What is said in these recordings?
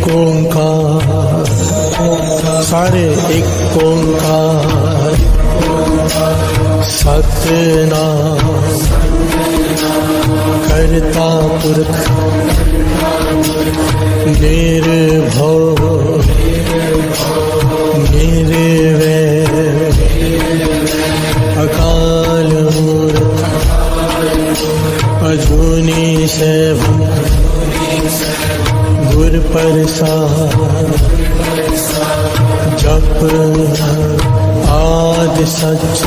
ओंकार, सारे एक ओंकार। सतनाम करता पुरख निर्भव निर्वैर अकाल मूर्त अजूनी सैभं गुर प्रसाद। जप आदि सच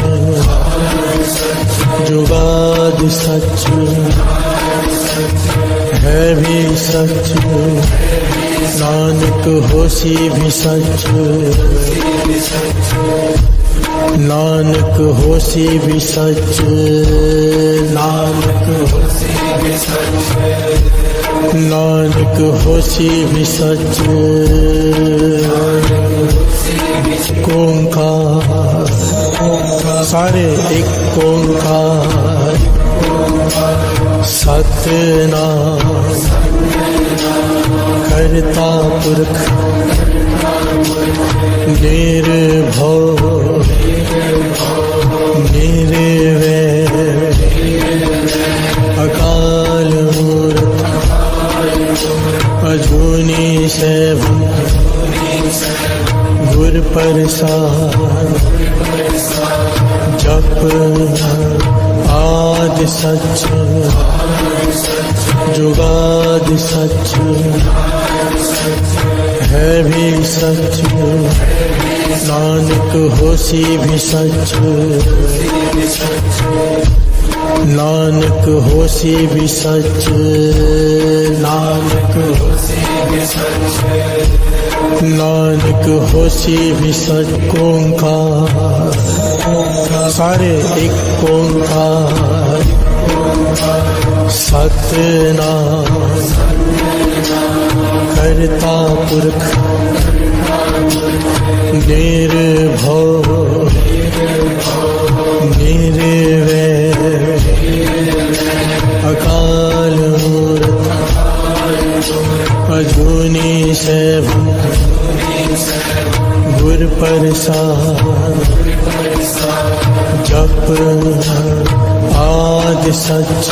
जुगाद सच है भी सच, नानक होसी भी सच। नानक होसी भी सच, नानक होसी भी सच, नानक होसी भी सच। ओंकार, सारे एक ओंकार। सतनाम करता पुरख निर्भव निर्वैर अकाल मूर्त अजूनी सैभं गुर प्रसाद। जप आदि सच जुगाद सच है भी सच, नानक होसी भी सच। नानक होसी भी सच, नानक होसी भी सच, नानक होसी भी सच। ओंकार, सारे एक ओंकार। सतनाम करता पुरख निर्भव निर्वैर अकाल मूर्त अजूनी सैभं गुर प्रसाद। जप आदि सच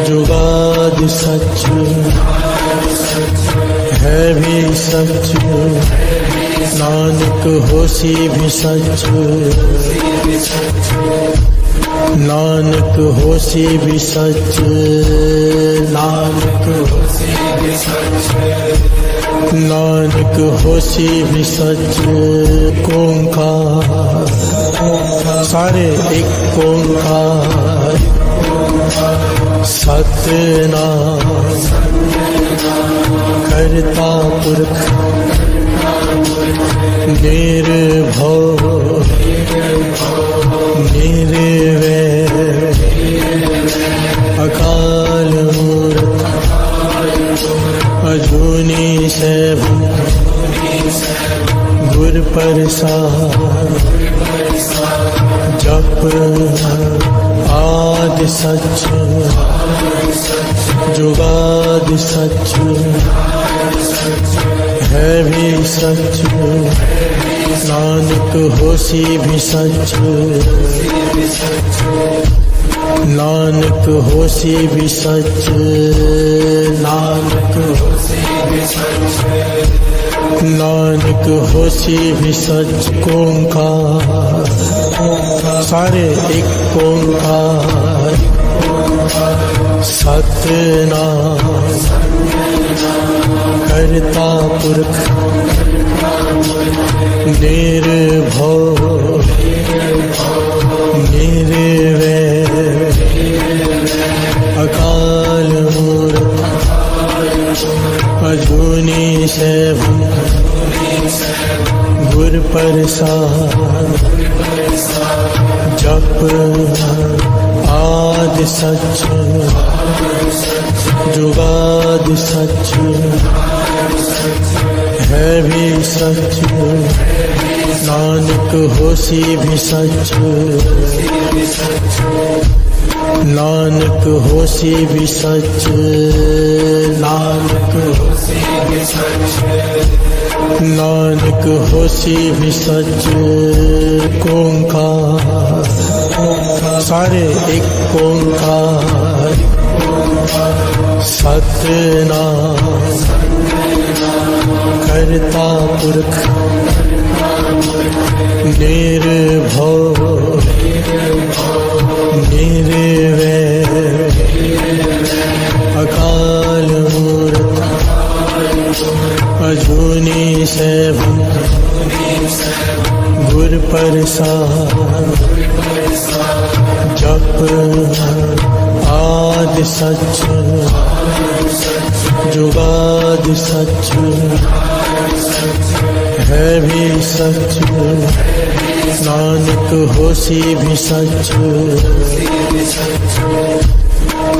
जुगाद सच है भी सच, नानक होसी भी सच। नानक होसी भी सच, नानक होसी भी सच, नानक होसी भी सच। ओंकार, सारे एक ओंकार। सतनाम करता पुरख निर्भव निर्वैर अकाल मूर्त अजूनी सैभं गुर प्रसाद। जप आदि सच जुगाद सच है भी सच, नानक होसी भी सच। नानक होसी भी सच, नानक होसी भी सच, नानक होसी भी सच। ओंकार, सारे एक ओंकार। सतनाम करता पुरख निर्भव निर्वैर अकाल मूर्त अजूनी सैभं गुर प्रसाद। जप आदि सच जुगाद सच है भी सच, नानक होसी भी सच। नानक होसी भी सच, नानक होसी भी सच, नानक होसी भी सच। ओंकार सारे एक ओंकार, सतनाम करता पुरख निर्भव निर्वैर अकाल मूर्त अजूनी सैभं गुर प्रसाद। जप आदि सच जुगाद सच है भी सच, नानक होसी भी सच,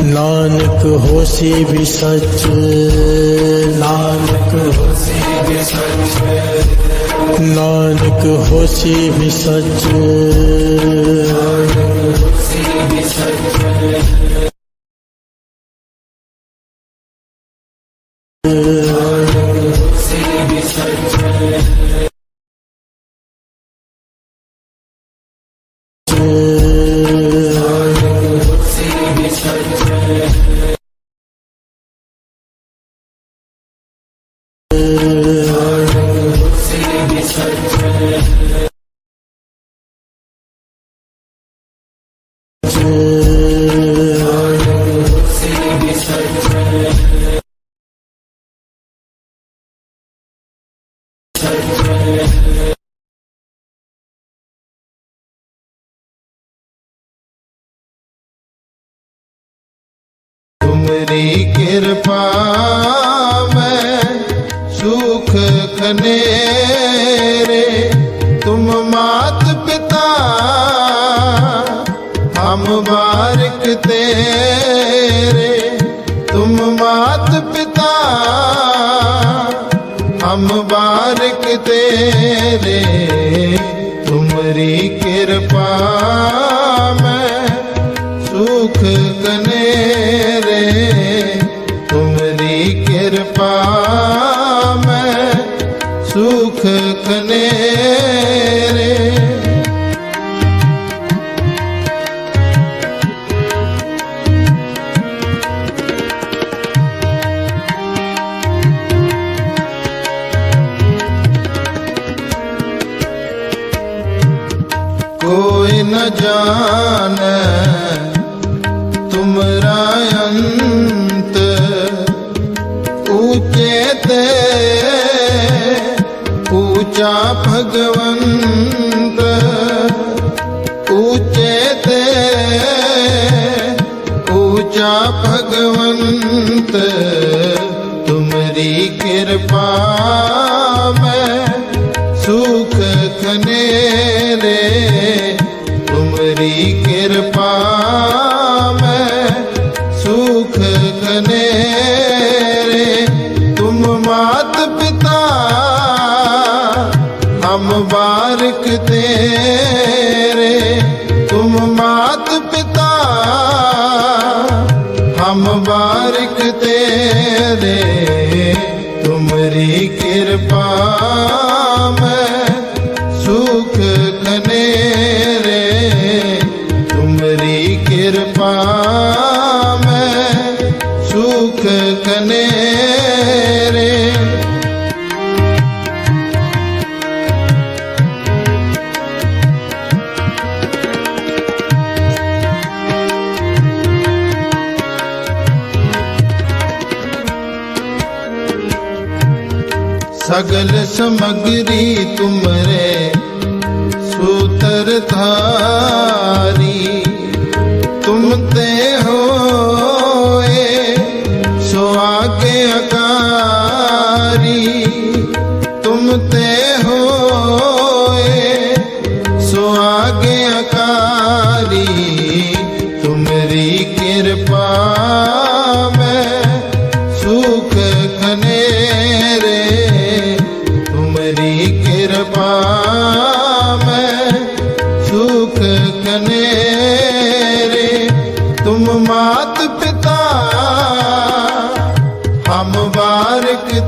नानक होसी भी सच, नानक होसी भी सच, नानक होसी भी सच। तुमरी कृपा में सुख खनेरे, तुम मात पिता हम बारिक तेरे, तुम मात पिता हम बारिक तेरे। तुमरी कृपा में सुख कनेरे, तुमरी कृपा में सुख कनेरे। कोई न जाने तुमरा अंत, ऊंचे ते ऊंचा भगवंत, ऊंचे ते ऊंचा भगवंत। तुमरी कृपा में सुख खनेरे, तुमरी कृपा में सुख खनेरे। तुम मात पिता हम बारिक तेरे, तुम मात पिता हम बारिक तेरे। तुमरी कृपा में सुख खनेरे, तुमरी कृपा में सुख खनेरे। सगल समग्री तुमरे सूत्र धारी, तुम ते होए सो आगे अकारी, तुम ते होए सो आगे अकारी। तुमरी कृपा में सुख खनेरे, तुमरी कृपा में सुख खनेरे।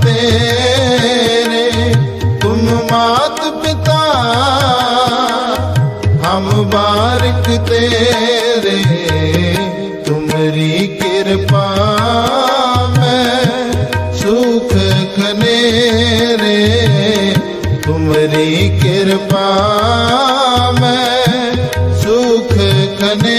तेरे, तुम मात पिता हम बारिक तेरे, तुम्हारी कृपा में सुख खनेरे, तुम्हारी कृपा में सुख खनेरे।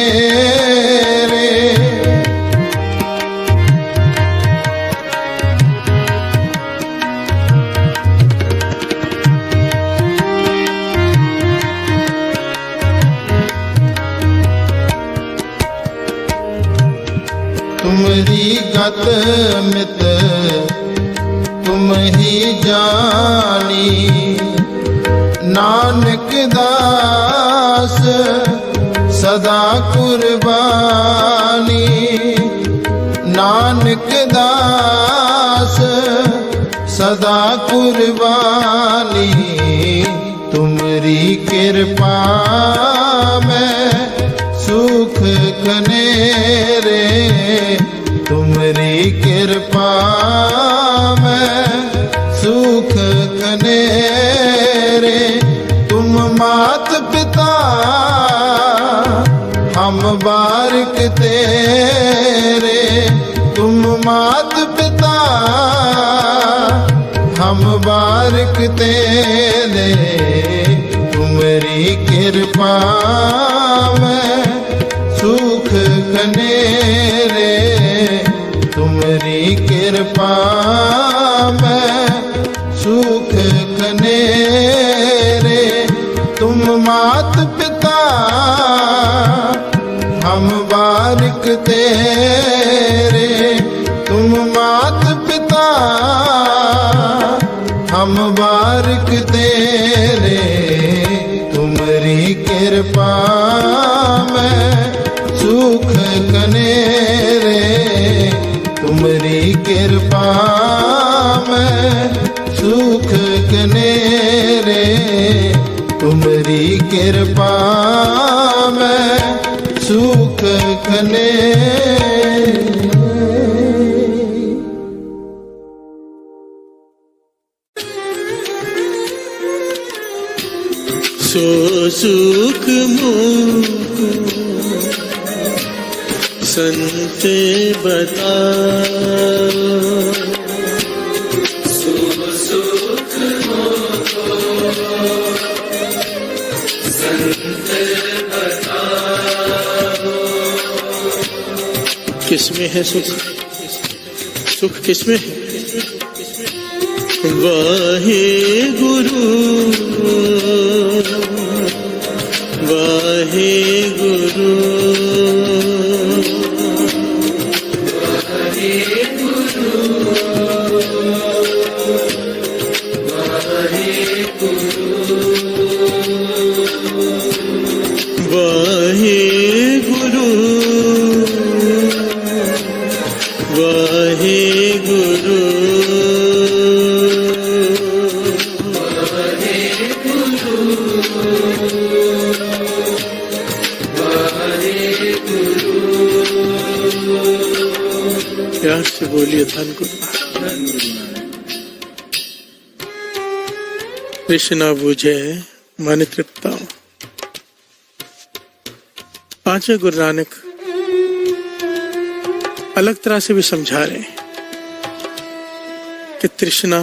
तुम्हारी गत मित तुम ही जानी, नानक दास सदा कुर्बानी, नानक दास सदा कुर्बानी, तुम्हारी कृपा में सुख खनेरे, तुम्हारी कृपा में सुख खनेरे। तुम मात पिता हम बारिक तेरे, तुम मात पिता हम बारिक तेरे, तुम्हारी कृपा में सुख खनेरे, तुम्हारी कृपा में सुख खनेरे। तुम मात पिता हम बारिक तेरे, तुम मात पिता हम बारिक तेरे, तुम्हारी कृपा में सुख खनेरे, तुम्हारी कृपा में सुख खनेरे, तुम्हारी कृपा में सुख खनेरे। सो सुख मुख संत बता, सो सुख मुख संत बता। किसमें है सुख? सुख किसमें है? वाहे गुरु वाहे गुरु वाहे गुरु वाहे गुरु वाहे गुरु वाहे गुरु प्यार से बोलिए धन गुरु। कृष्णा बुझे मन तृप्ता। पांचवें गुरु नानक अलग तरह से भी समझा रहे हैं कि तृष्णा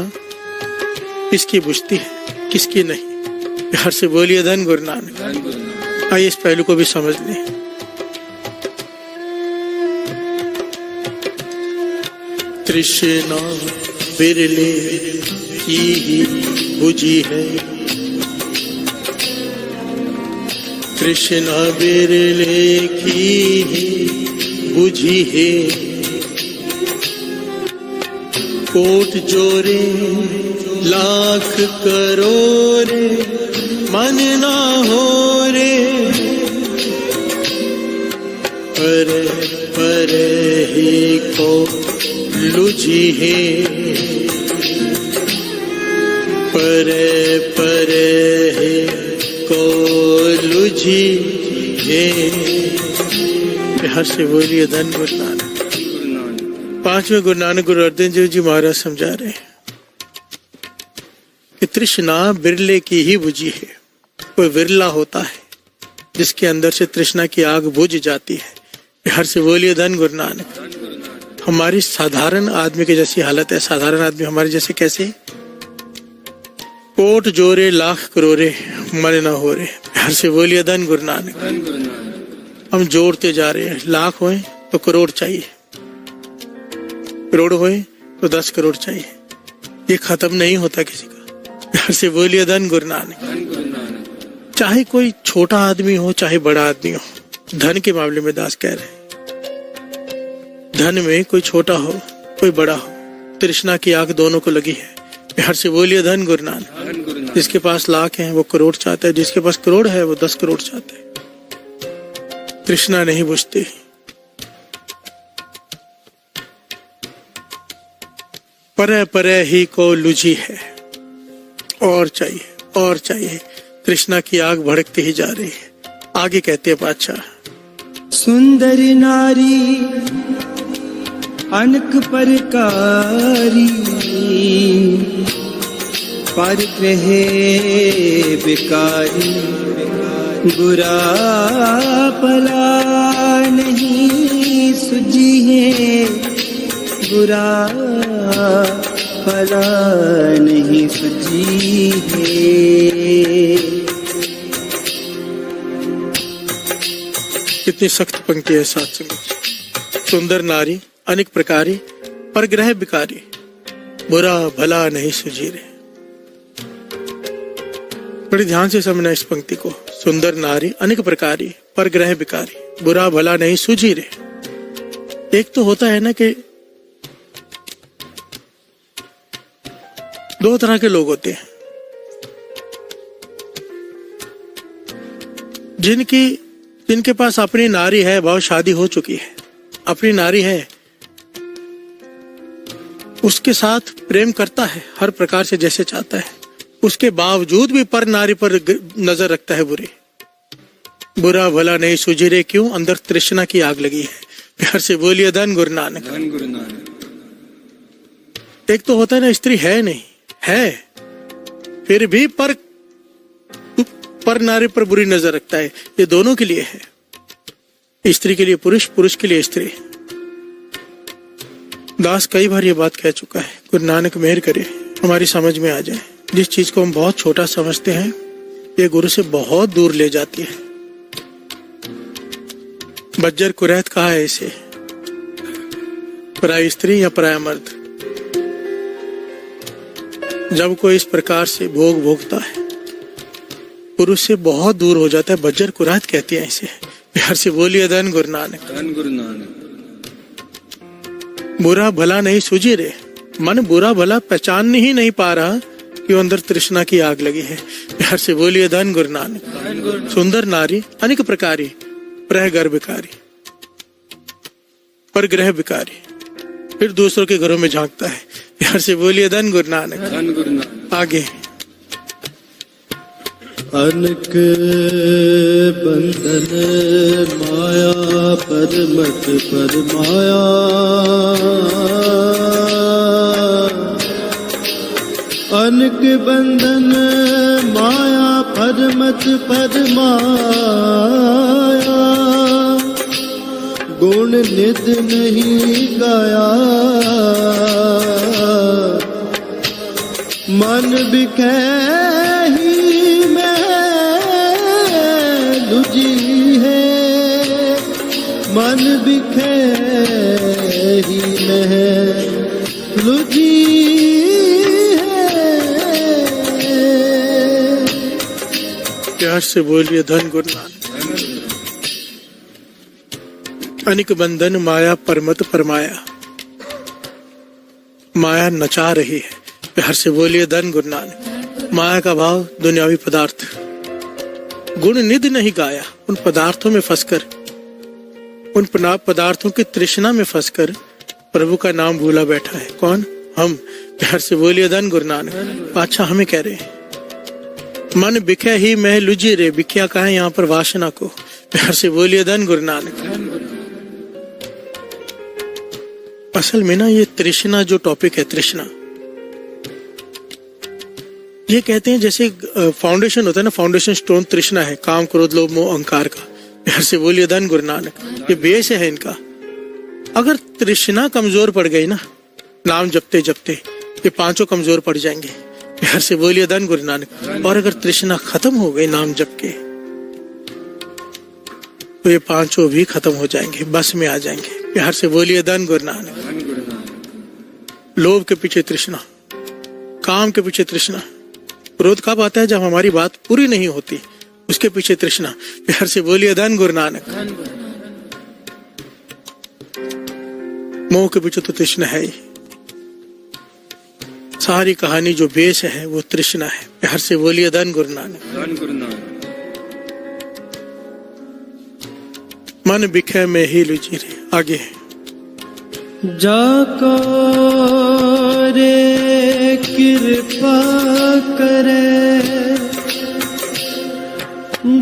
किसकी बुझती है किसकी नहीं। प्यार से बोलिए धन गुरु नानक। आइए इस पहलू को भी समझ लें। तृष्णा बिरले की ही बुझी है, तृष्णा बिरले की ही बुझी है। कोट जोरे लाख करोड़ मन ना हो रे, पर ही को लुझी है, पर है को लुझी है। प्यार से बोलिए धन गुरु नानक। पांचवें गुरु नानक गुरु अर्जन देव जी महाराज समझा रहे हैं। कि तृष्णा बिरले की ही बुझी है। कोई विरला होता है जिसके अंदर से तृष्णा की आग बुझ जाती है। हर से बोलिए धन गुरु नानक। हमारी साधारण आदमी की जैसी हालत है। साधारण आदमी हमारे जैसे कैसे? कोट जोरे लाख करोड़े मन न हो रे। हर से बोलिए धन गुरु नानक। हम जोड़ते जा रहे हैं। लाख होए तो करोड़ चाहिए, करोड़ होए तो 10 करोड़ चाहिए। ये खत्म नहीं होता किसी का। हर से बोलिए धन गुरु नानक। चाहे कोई छोटा आदमी हो चाहे बड़ा आदमी हो, धन के मामले में दास कह रहे हैं, धन में कोई छोटा हो कोई बड़ा हो, तृष्णा की आग दोनों को लगी है। हर से बोलिए धन गुरु नानक। जिसके पास लाख है वो करोड़ चाहता है, जिसके पास करोड़ है वो 10 करोड़ चाहता है। तृष्णा नहीं बुझती। परे परे ही को लुझी है। और चाहिए और चाहिए। तृष्णा की आग भड़कती ही जा रही है। आगे कहते हैं बादशाह, सुंदर नारी अनक परकारी, पर ग्रहे बिकारी, बुरा भला नहीं सुझी है, बुरा भला नहीं सुझी है। कितनी सख्त पंक्ति है साथ संगत। सुंदर नारी अनेक प्रकारी, परग्रह बिकारी, बुरा भला नहीं सुझी रे। बड़ी ध्यान से समझना इस पंक्ति को। सुंदर नारी अनेक प्रकारी, परग्रह बिकारी, बुरा भला नहीं सुझी रे। एक तो होता है ना कि दो तरह के लोग होते हैं, जिनके पास अपनी नारी है, भाव शादी हो चुकी है, अपनी नारी है, उसके साथ प्रेम करता है हर प्रकार से जैसे चाहता है, उसके बावजूद भी पर नारी पर नजर रखता है बुरी। बुरा भला नहीं सुझी रे। क्यों? अंदर तृष्णा की आग लगी है। प्यार से बोलिए धन गुरु नानक। एक तो होता है ना, स्त्री है नहीं है, फिर भी पर नारी पर बुरी नजर रखता है। ये दोनों के लिए है, स्त्री के लिए पुरुष, पुरुष के लिए स्त्री। दास कई बार ये बात कह चुका है। गुरु नानक मेहर करे हमारी समझ में आ जाए। जिस चीज को हम बहुत छोटा समझते हैं, ये गुरु से बहुत दूर ले जाती है। बज्जर कुरैत कहा है इसे, पराई स्त्री या पराया मर्द। जब कोई इस प्रकार से भोग भोगता है, पुरुष से बहुत दूर हो जाता है। बज्जर कुरैत कहती है इसे। प्यार से बोलिए धन गुरु नानक। धन गुरु नानक। बुरा भला नहीं सूझी रे। मन बुरा भला पहचान ही नहीं पा रहा कि अंदर तृष्णा की आग लगी है। प्यार से बोलिए धन गुरु नानक। सुंदर नारी अनेक प्रकारी, प्रह बिकारी, पर ग्रह बिकारी, फिर दूसरों के घरों में झांकता है। प्यार से बोलिए धन गुरु नानक। धन गुरु नानक। आगे, अनक बंधन माया परमत परमाया, अनक बंधन माया परमत परमाया, गुण निध नहीं गाया, मन बिखे ही में लुझी है, मन बिखे ही में लुझी है। प्यार से बोलिए धन गुरु नानक। अनिक बंधन माया परमत परमाया, माया नचा रही है। प्यार से बोलिए धन गुरु नानक। माया का भाव दुनियावी पदार्थ, गुण निधि नहीं गाया। उन पदार्थों में फंसकर, उन पदार्थों की तृष्णा में फंसकर प्रभु का नाम भूला बैठा है। कौन? हम। प्यार से बोलिए धन गुरु नानक। अच्छा, हमें कह रहे हैं मन बिख्या ही मैं लुझी रे। बिख्या कहा है यहाँ पर वासना को। प्यार से बोलिए धन गुरु नानक। असल में ना, ये तृष्णा जो टॉपिक है, तृष्णा, ये कहते हैं जैसे फाउंडेशन होता है ना, फाउंडेशन स्टोन तृष्णा है, काम क्रोध लोभ मोह अहंकार का। प्यार से बोलिए धन गुरु नानक, ये बेस है इनका। अगर तृष्णा कमजोर पड़ गई ना, नाम जपते जपते ये पांचों कमजोर पड़ जाएंगे। प्यार से बोलिए धन गुरु नानक। और अगर तृष्णा खत्म हो गई नाम जप के, तो ये पांचों भी खत्म हो जाएंगे, बस में आ जाएंगे। प्यार से बोलिए धन गुरु नानक। लोभ के पीछे तृष्णा, काम के पीछे तृष्णा, क्रोध कब आता है? जब हमारी बात पूरी नहीं होती, उसके पीछे तृष्णा। प्यार से बोलिए धन गुरु नानक। मोह के पीछे तो तृष्णा है ही। सारी कहानी जो बेस है वो तृष्णा है। प्यार से बोलिए धन गुरु नानक। मन बिखे में ही लुची रे। आगे जाको रे कृपा करे,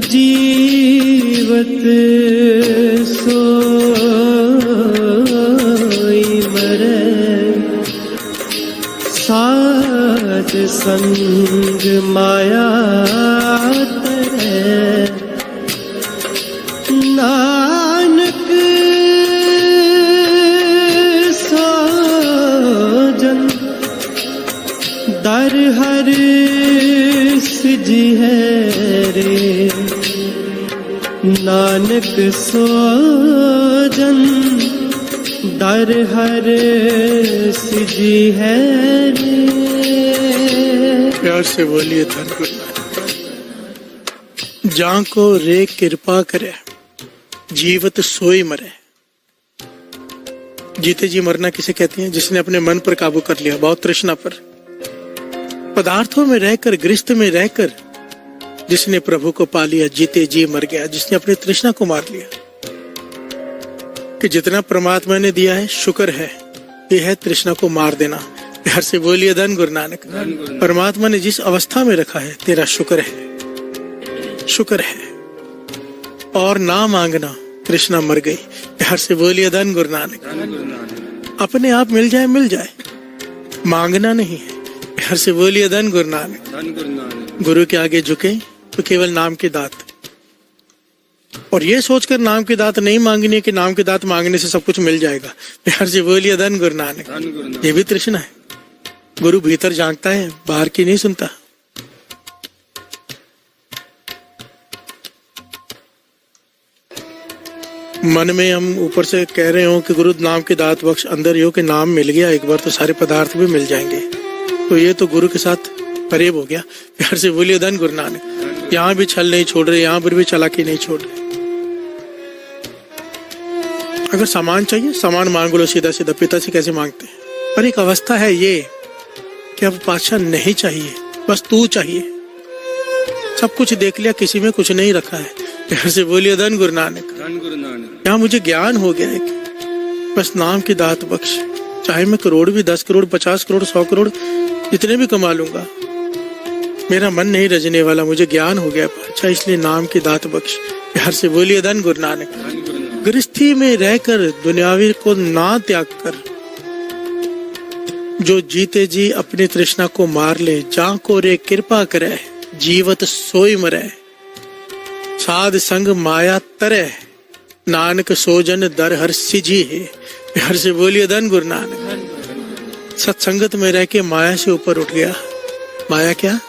जीवत सोई मरे, साध संग माया तरे, नानक सोजन दर हर सिजी है रे, नानक सोजन दर हर सिजी है रे। प्यार से बोलिए धन गुरु नानक। जाको रे कृपा करे, जीवत सोई मरे। जीते जी मरना किसे कहते हैं? जिसने अपने मन पर काबू कर लिया, बहुत तृष्णा पर, पदार्थों में रहकर, गृहस्थ में रहकर जिसने प्रभु को पा लिया, जीते जी मर गया। जिसने अपनी तृष्णा को मार लिया कि जितना परमात्मा ने दिया है शुक्र है, ये है तृष्णा को मार देना। प्यार से बोलिए धन गुरु नानक। परमात्मा ने जिस अवस्था में रखा है, तेरा शुक्र है, शुक्र है। और ना मांगना, तृष्णा मर गई। प्यार से बोलिए धन गुरु नानक। अपने आप मिल जाए, मिल जाए, मांगना नहीं है। प्यार से बोलिए धन गुरु नानक। गुरु के आगे झुके तो केवल नाम की दात, और ये सोचकर नाम की दात नहीं मांगनी है कि नाम की दात मांगने से सब कुछ मिल जाएगा। प्यार से बोलिए धन गुरु नानक। ये भी तृष्णा है। गुरु भीतर झांकता है, बाहर की नहीं सुनता। मन में हम ऊपर से कह रहे हो कि गुरु नाम की दात बख्श, अंदर यो कि नाम मिल गया एक बार तो सारे पदार्थ भी मिल जाएंगे। तो ये तो गुरु के साथ फरेब हो गया। प्यार से बोलिए धन गुरु नानक। यहाँ भी छल नहीं छोड़ रहे, यहाँ पर भी चालाकी नहीं छोड़ रहे। अगर सामान चाहिए, सामान मांग लो सीधा सीधा, पिता से कैसे मांगते हैं। पर एक अवस्था है ये कि अब पातशाह नहीं चाहिए, बस तू चाहिए। सब कुछ देख लिया, किसी में कुछ नहीं रखा है। प्यार से बोलिए धन गुरु नानक। यहाँ मुझे ज्ञान हो गया है कि बस नाम की दात बख्श। चाहे मैं करोड़ भी, 10 करोड़, 50 करोड़, 100 करोड़ जितने भी कमा लूंगा, मेरा मन नहीं रजने वाला। मुझे ज्ञान हो गया अच्छा, इसलिए नाम की दात बख्श। प्यार से बोलिए धन गुरु नानक। गृहस्थी में रहकर दुनियावी को ना त्याग कर, जो जीते जी अपनी तृष्णा को मार ले, जाको रे कृपा करे, जीवत सोई मरे, साध संग माया तरे, नानक सोजन दर हर सिजी है। प्यार से बोलिए धन गुरु नानक। सत्संगत में रह के माया से ऊपर उठ गया। माया क्या?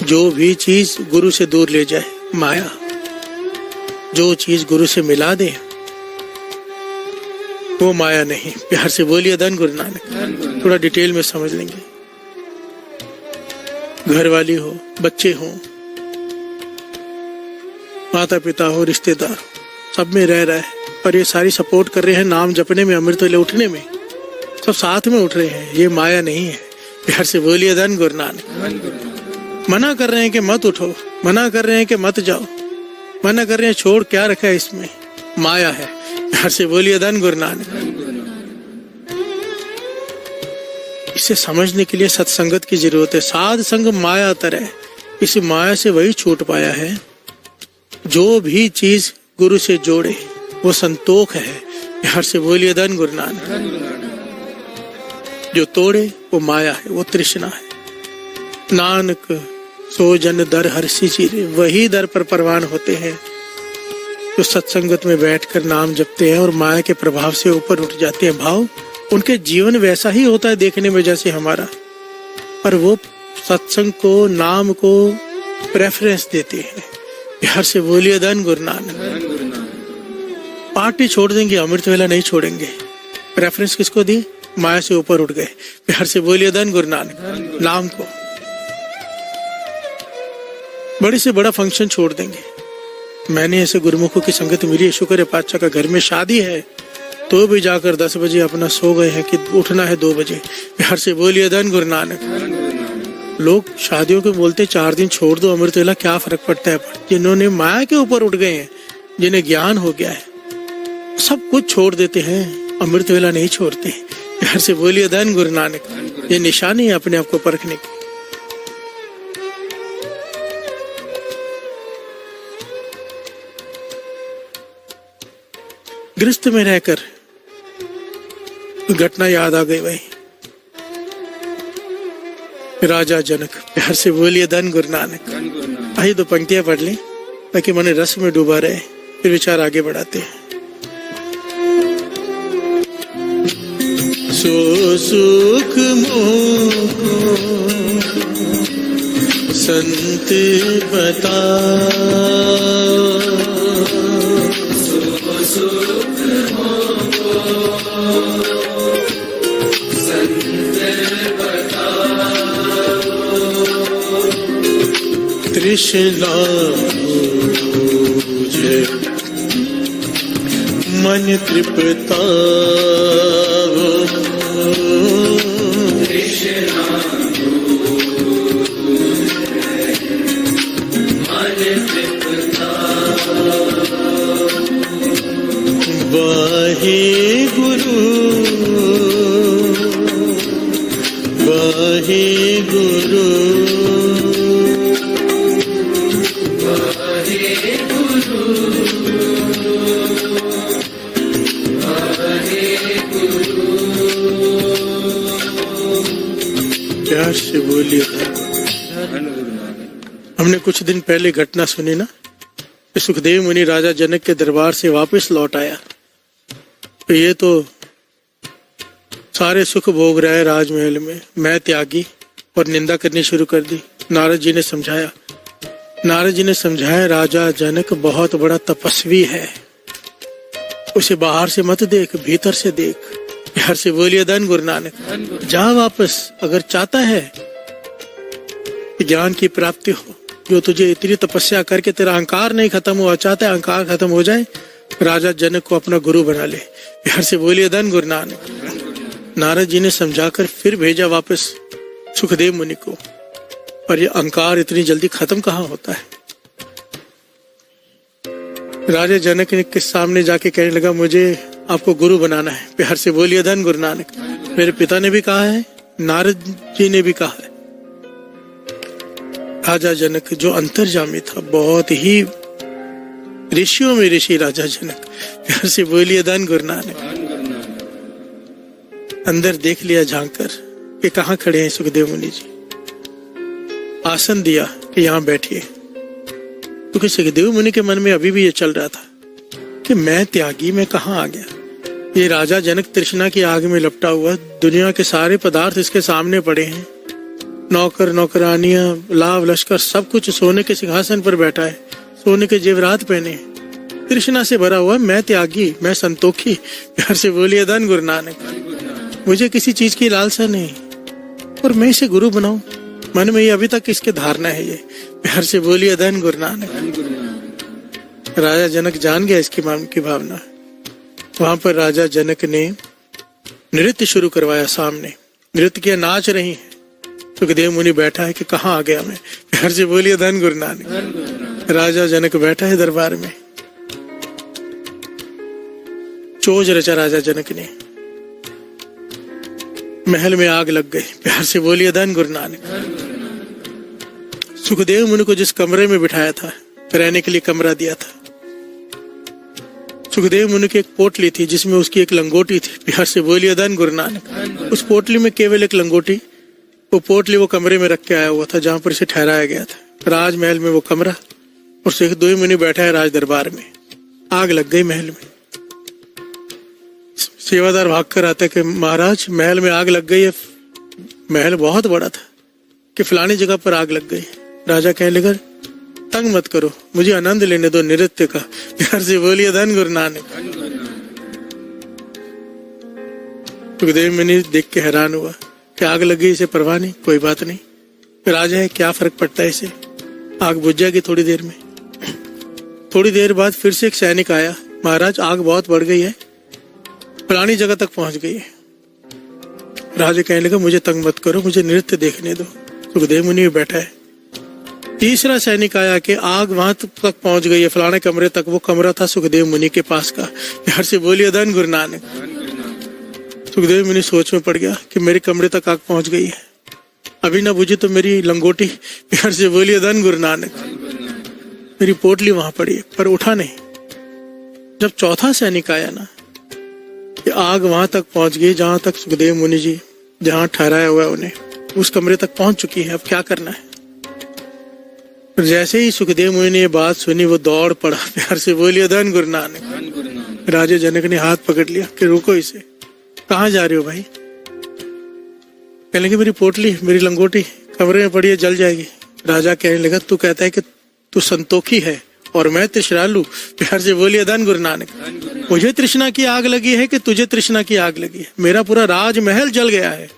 जो भी चीज गुरु से दूर ले जाए, माया। जो चीज गुरु से मिला दे, वो माया नहीं। प्यार से बोलिए धन गुरु नानक। थोड़ा डिटेल में समझ लेंगे। घर वाली हो, बच्चे हो, माता पिता हो, रिश्तेदार, सब में रह रहा है, और ये सारी सपोर्ट कर रहे हैं नाम जपने में, अमृत ले उठने में, सब साथ में उठ रहे हैं। ये माया नहीं है। प्यार से बोलिए धन गुरु नानक। मना कर रहे हैं कि मत उठो, मना कर रहे हैं कि मत जाओ, मना कर रहे हैं, छोड़, क्या रखा है इसमें? माया है। प्यार से बोलिए धन गुरु नानक। इसे समझने के लिए सत्संगत की जरूरत है। साध संग माया तरह, इस माया से वही छूट पाया है जो भी चीज गुरु से जोड़े, वो संतोख है। प्यार से बोलिए धन गुरु नानक। जो तोड़े वो माया है, वो तृष्णा है। नानक सो जन दर हर्षि चीरे, वही दर पर परवान होते हैं जो सत्संगत में बैठकर नाम जपते हैं और माया के प्रभाव से ऊपर उठ जाते हैं। भाव उनके जीवन वैसा ही होता है देखने में जैसे हमारा, पर वो सत्संग को, नाम को प्रेफरेंस देते हैं। बिहार से बोलिए धन गुरु नानक। पार्टी छोड़ देंगे, अमृत वेला नहीं छोड़ेंगे। प्रेफरेंस किसको दी? माया से ऊपर उठ गए। बिहार से बोलिए धन गुरु नानक। नाम को बड़े से बड़ा फंक्शन छोड़ देंगे। मैंने ऐसे गुरुमुखों की संगत मिली है, शुक्र है पातशाह का घर में शादी है तो भी जाकर 10 बजे अपना सो गए हैं कि उठना है 2 बजे। बिहार से बोलिए धन गुरु नानक। लोग शादियों के बोलते 4 दिन छोड़ दो अमृत वेला, क्या फर्क पड़ता है। जिन्होंने माया के ऊपर उठ गए हैं, जिन्हें ज्ञान हो गया है, सब कुछ छोड़ देते हैं, अमृत वेला नहीं छोड़ते। बिहार से बोलिए धन गुरु नानक। ये निशानी है अपने आप को परखने की। गृहस्थ में रहकर घटना याद आ गई भाई। राजा जनक। बिहार से बोलिए धन गुरु नानक। आइए 2 पंक्तियां पढ़ लें ताकि मन रस में डूबा रहे, फिर विचार आगे बढ़ाते हैं। सो सुख मोको संत बताओ, सो सुख मोको संत बताओ, तृष्णा बुझे मन तृप्ता, वाहे गुरु वाहे गुरु वाहे गुरु वाहे गुरु। प्यार से बोलिए। हमने कुछ दिन पहले घटना सुनी ना, सुखदेव मुनि राजा जनक के दरबार से वापस लौट आया। तो ये तो सारे सुख भोग रहा है राजमहल में, मैं त्यागी, और निंदा करनी शुरू कर दी। नारद जी ने समझाया, राजा जनक बहुत बड़ा तपस्वी है, उसे बाहर से मत देख, भीतर से देख। बिहार से बोलिए धन गुरु नानक। जा वापस, अगर चाहता है कि ज्ञान की प्राप्ति हो, जो तुझे इतनी तपस्या करके तेरा अहंकार नहीं खत्म हुआ, चाहता है अहंकार खत्म हो जाए, राजा जनक को अपना गुरु बना ले। बिहार से बोलिए धन गुरु नानक। नारद जी ने समझाकर फिर भेजा वापस सुखदेव मुनि को, पर ये अहंकार इतनी जल्दी खत्म कहाँ होता है। राजा जनक ने के सामने जाके कहने लगा, मुझे आपको गुरु बनाना है। बिहार से बोलिए धन गुरु नानक। मेरे पिता ने भी कहा है, नारद जी ने भी कहा है। राजा जनक जो अंतर्जामी था, बहुत ही ऋषियों में ऋषि राजा जनक। प्यार से बोलिए धन गुरु नानक। अंदर देख लिया झांक कर कि कहाँ खड़े हैं सुखदेव मुनि जी। आसन दिया कि यहाँ बैठिए, क्योंकि सुखदेव मुनि के मन में अभी भी ये चल रहा था कि मैं त्यागी, मैं कहाँ आ गया। ये राजा जनक तृष्णा की आग में लपटा हुआ, दुनिया के सारे पदार्थ इसके सामने पड़े हैं, नौकर नौकरानियां, लाभ लश्कर, सब कुछ सोने के सिंहासन पर बैठा है, सोने के जेवरात पहने, तृष्णा से भरा हुआ। मैं त्यागी, मैं संतोखी। प्यार से बोलिए धन गुरु नानक। मुझे किसी चीज की लालसा नहीं, और मैं इसे गुरु बनाऊं, मन में ये अभी तक इसके धारणा है। ये प्यार से बोलिए धन गुरु नानक। राजा जनक जान गया इसकी की भावना। वहां पर राजा जनक ने नृत्य शुरू करवाया। सामने नृत्य किया, नाच रही है। सुखदेव मुनि बैठा है कि कहाँ आ गया मैं। प्यार से बोलिए धन गुरु नानक। राजा जनक बैठा है दरबार में। चोज रचा राजा जनक ने, महल में आग लग गई। प्यार से बोलिए धन गुरु नानक। सुखदेव मुनि को जिस कमरे में बिठाया था, रहने के लिए कमरा दिया था, सुखदेव मुनि की एक पोटली थी जिसमें उसकी एक लंगोटी थी। प्यार से बोलिए धन गुरु नानक। उस पोटली में केवल एक लंगोटी, वो पोटली वो कमरे में रख के आया हुआ था जहां पर इसे ठहराया गया था। राजमहल में वो कमरा और शेख दो मुनि बैठा है राज दरबार में। आग लग गई महल में। सेवादार भाग कर आता है कि महाराज महल में आग लग गई है। महल बहुत बड़ा था कि फलानी जगह पर आग लग गई। राजा कहने लगा तंग मत करो, मुझे आनंद लेने दो नृत्य का। प्यार से बोलिए धन गुरु नानक। सुखदेव मुनि देख के हैरान हुआ कि आग लग गई, इसे परवाह नहीं, कोई बात नहीं, राजा है क्या फर्क पड़ता है इसे, आग बुझ जाएगी थोड़ी देर में। थोड़ी देर बाद फिर से एक सैनिक आया, महाराज आग बहुत बढ़ गई है, फलानी जगह तक पहुंच गई है। राजा कहने लगा मुझे तंग मत करो, मुझे नृत्य देखने दो। सुखदेव मुनि बैठा है। तीसरा सैनिक आया कि आग वहां तक पहुंच गई है, फलाने कमरे तक। वो कमरा था सुखदेव मुनि के पास का। प्यार से बोलिए धन गुरु नानक। सुखदेव मुनि सोच में पड़ गया कि मेरे कमरे तक आग पहुंच गई है, अभी ना बुझी तो मेरी लंगोटी। प्यार से बोलिए धन गुरु नानक। मेरी पोटली वहां पड़ी है पर उठा नहीं। जब चौथा सैनिक आया ना कि आग वहां तक पहुंच गई जहां तक सुखदेव मुनि जी जहां ठहराया हुआ है उन्हें, उस कमरे तक पहुंच चुकी है, अब क्या करना है। जैसे ही सुखदेव मुनि ने ये बात सुनी वो दौड़ पड़ा। प्यार से बोलिए धन गुरु नानक। राजा जनक ने हाथ पकड़ लिया कि रुको इसे, कहाँ जा रहे हो भाई। कहने लगे मेरी पोटली, मेरी लंगोटी कमरे में पड़ी है, जल जाएगी। राजा कहने लगा तू कहता है कि तू संतोखी है और मैं तृष्णालु। प्यार से बोलिए धन गुरु नानक। मुझे तृष्णा की आग लगी है कि तुझे तृष्णा की आग लगी है। मेरा पूरा राजमहल जल गया है,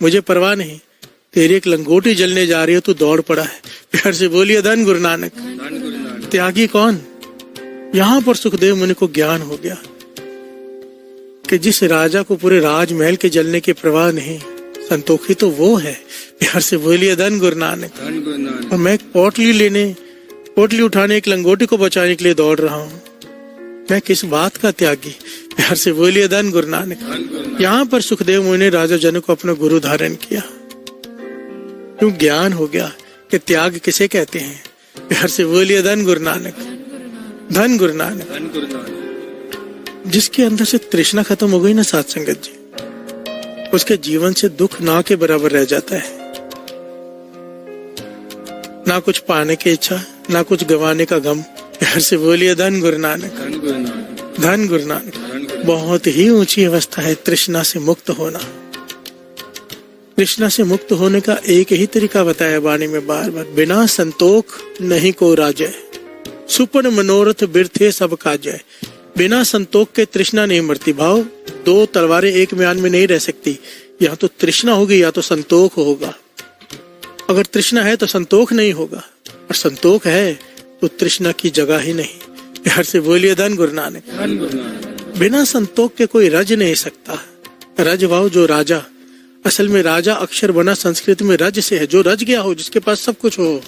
मुझे परवाह नहीं। तेरी एक लंगोटी जलने जा रही है, तू दौड़ पड़ा है। प्यार से बोलिए धन गुरु नानक। त्यागी कौन। यहाँ पर सुखदेव मुनि को ज्ञान हो गया कि जिस राजा को पूरे राजमहल के जलने की परवाह नहीं, संतोखी तो वो है। प्यार से बोलिए धन गुरु नानक। और मैं पोटली उठाने, एक लंगोटी को बचाने के लिए दौड़ रहा हूँ, मैं किस बात का त्यागी। प्यार से बोलिए धन गुरु नानक। यहाँ पर सुखदेव मुनि ने राजा जनक को अपना गुरु धारण किया। क्यों ज्ञान हो गया कि त्याग किसे कहते हैं। प्यार से बोलिए धन गुरु नानक। धन गुरु नानक। जिसके अंदर से तृष्णा खत्म हो गई ना साथ संगत जी, उसके जीवन से दुख ना के बराबर रह जाता है। ना कुछ पाने की इच्छा, ना कुछ गंवाने का गम। प्यार से बोलिए धन गुरु नानक। धन गुरु नानक। बहुत ही ऊंची अवस्था है तृष्णा से मुक्त होना। तृष्णा से मुक्त होने का एक ही तरीका बताया वाणी में बार बार, बिना संतोख नहीं को राजय, सुपन मनोरथ बिरथे सब काजय। बिना संतोख के तृष्णा नहीं मरती। भाव दो तलवारें एक म्यान में नहीं रह सकती, या तो तृष्णा होगी या तो संतोख होगा। अगर तृष्णा है तो संतोख नहीं होगा, और संतोख है तो तृष्णा की जगह ही नहीं। प्यार से बोलिए धन गुरु नानक। बिना संतोख के कोई रज नहीं सकता। रज भाव जो राजा, असल में राजा अक्षर बना संस्कृत में रज से है, जो रज गया हो, जिसके पास सब कुछ हो।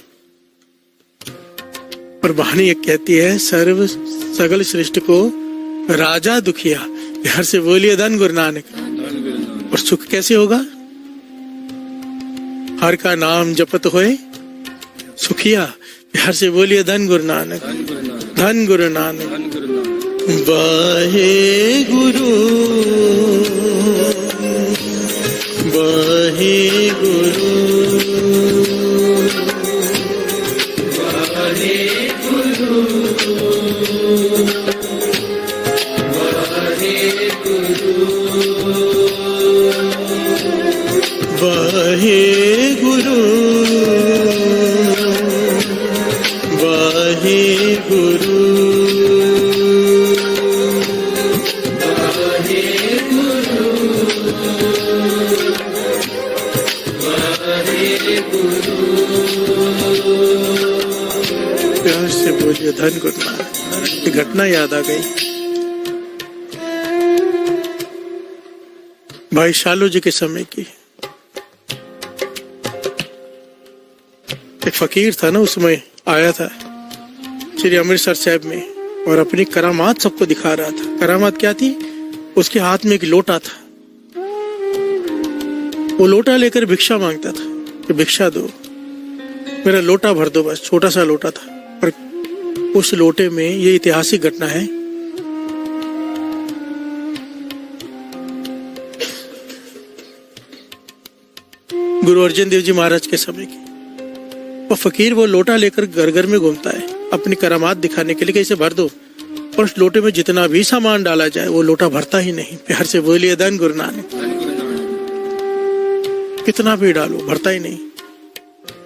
पर वाणी एक कहती है सर्व सगल सृष्टि को राजा दुखिया। प्यार से बोलिए धन गुरु नानक। और सुख कैसे होगा। हर का नाम जपत होए सुखिया। प्यार से बोलिए धन गुरु नानक। धन गुरु नानक। वाहे गुरु वाहे गुरु वाहे गुरु वाहे गुरु वाहे गुरु वाहे गुरु प्यार से बोलिए धन गुरु नानक। घटना याद आ गई। भाई शालू जी के समय की। एक फकीर था ना, उसमें आया था श्री अमृतसर साहब में और अपनी करामात सबको दिखा रहा था। करामात क्या थी, उसके हाथ में एक लोटा था। वो लोटा लेकर भिक्षा मांगता था कि भिक्षा दो, मेरा लोटा भर दो बस। छोटा सा लोटा था, पर उस लोटे में ये ऐतिहासिक घटना है। गुरु अर्जन देव जी महाराज के समय की। वो फकीर वो लोटा लेकर घर घर में घूमता है अपनी करामात दिखाने के लिए कि इसे भर दो, और उस लोटे में जितना भी सामान डाला जाए वो लोटा भरता ही नहीं। प्यार से बोलिए धन गुरु नानक। कितना भी डालो भरता ही नहीं।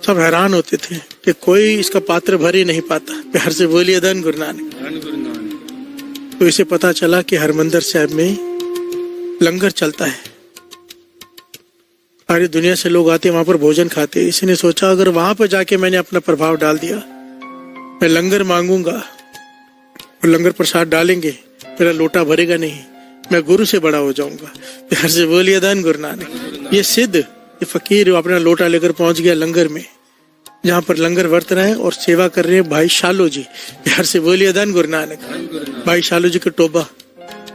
सब हैरान होते थे कि कोई इसका पात्र भर ही नहीं पाता। प्यार से बोलिए धन गुरु नानक। तो इसे पता चला कि हरमंदिर साहब में लंगर चलता है, सारी दुनिया से लोग आते वहां पर भोजन खाते। इसने सोचा अगर वहां पर जाके मैंने अपना प्रभाव डाल दिया, मैं लंगर मांगूंगा और लंगर प्रसाद डालेंगे, मेरा लोटा भरेगा नहीं, मैं गुरु से बड़ा हो जाऊंगा। प्यार से बोलिए धन गुरु नानक। ये सिद्ध ये फकीर अपना लोटा लेकर पहुंच गया लंगर में, जहाँ पर लंगर वर्त रहे हैं और सेवा कर रहे हैं भाई शालो जी। प्यार से बोलिए धन गुरु नानक। भाई शालो जी की टोबा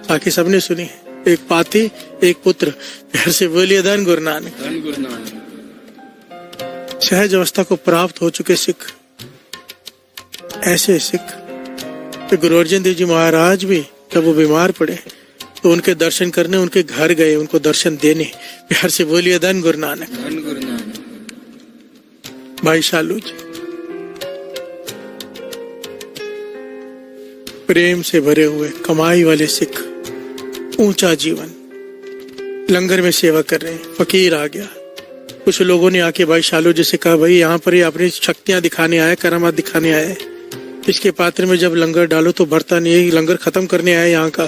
ताकि सबने सुनी, एक पाथी एक पुत्र। प्यार से बोलिए धन गुरु नानक। सहज अवस्था को प्राप्त हो चुके सिख, ऐसे सिख तो गुरु अर्जन देव जी महाराज भी जब वो बीमार पड़े तो उनके दर्शन करने उनके घर गए, उनको दर्शन देने। प्यार से बोलिए धन गुरु नानक। भाई शालू जी प्रेम से भरे हुए कमाई वाले सिख, ऊंचा जीवन, लंगर में सेवा कर रहे हैं। फकीर आ गया, कुछ लोगों ने आके भाई शालू जी से कहा भाई यहाँ पर ये अपनी शक्तियां दिखाने आए, करामात दिखाने आए, इसके पात्र में जब लंगर डालो तो भरता नहीं है, लंगर खत्म करने आए यहाँ का,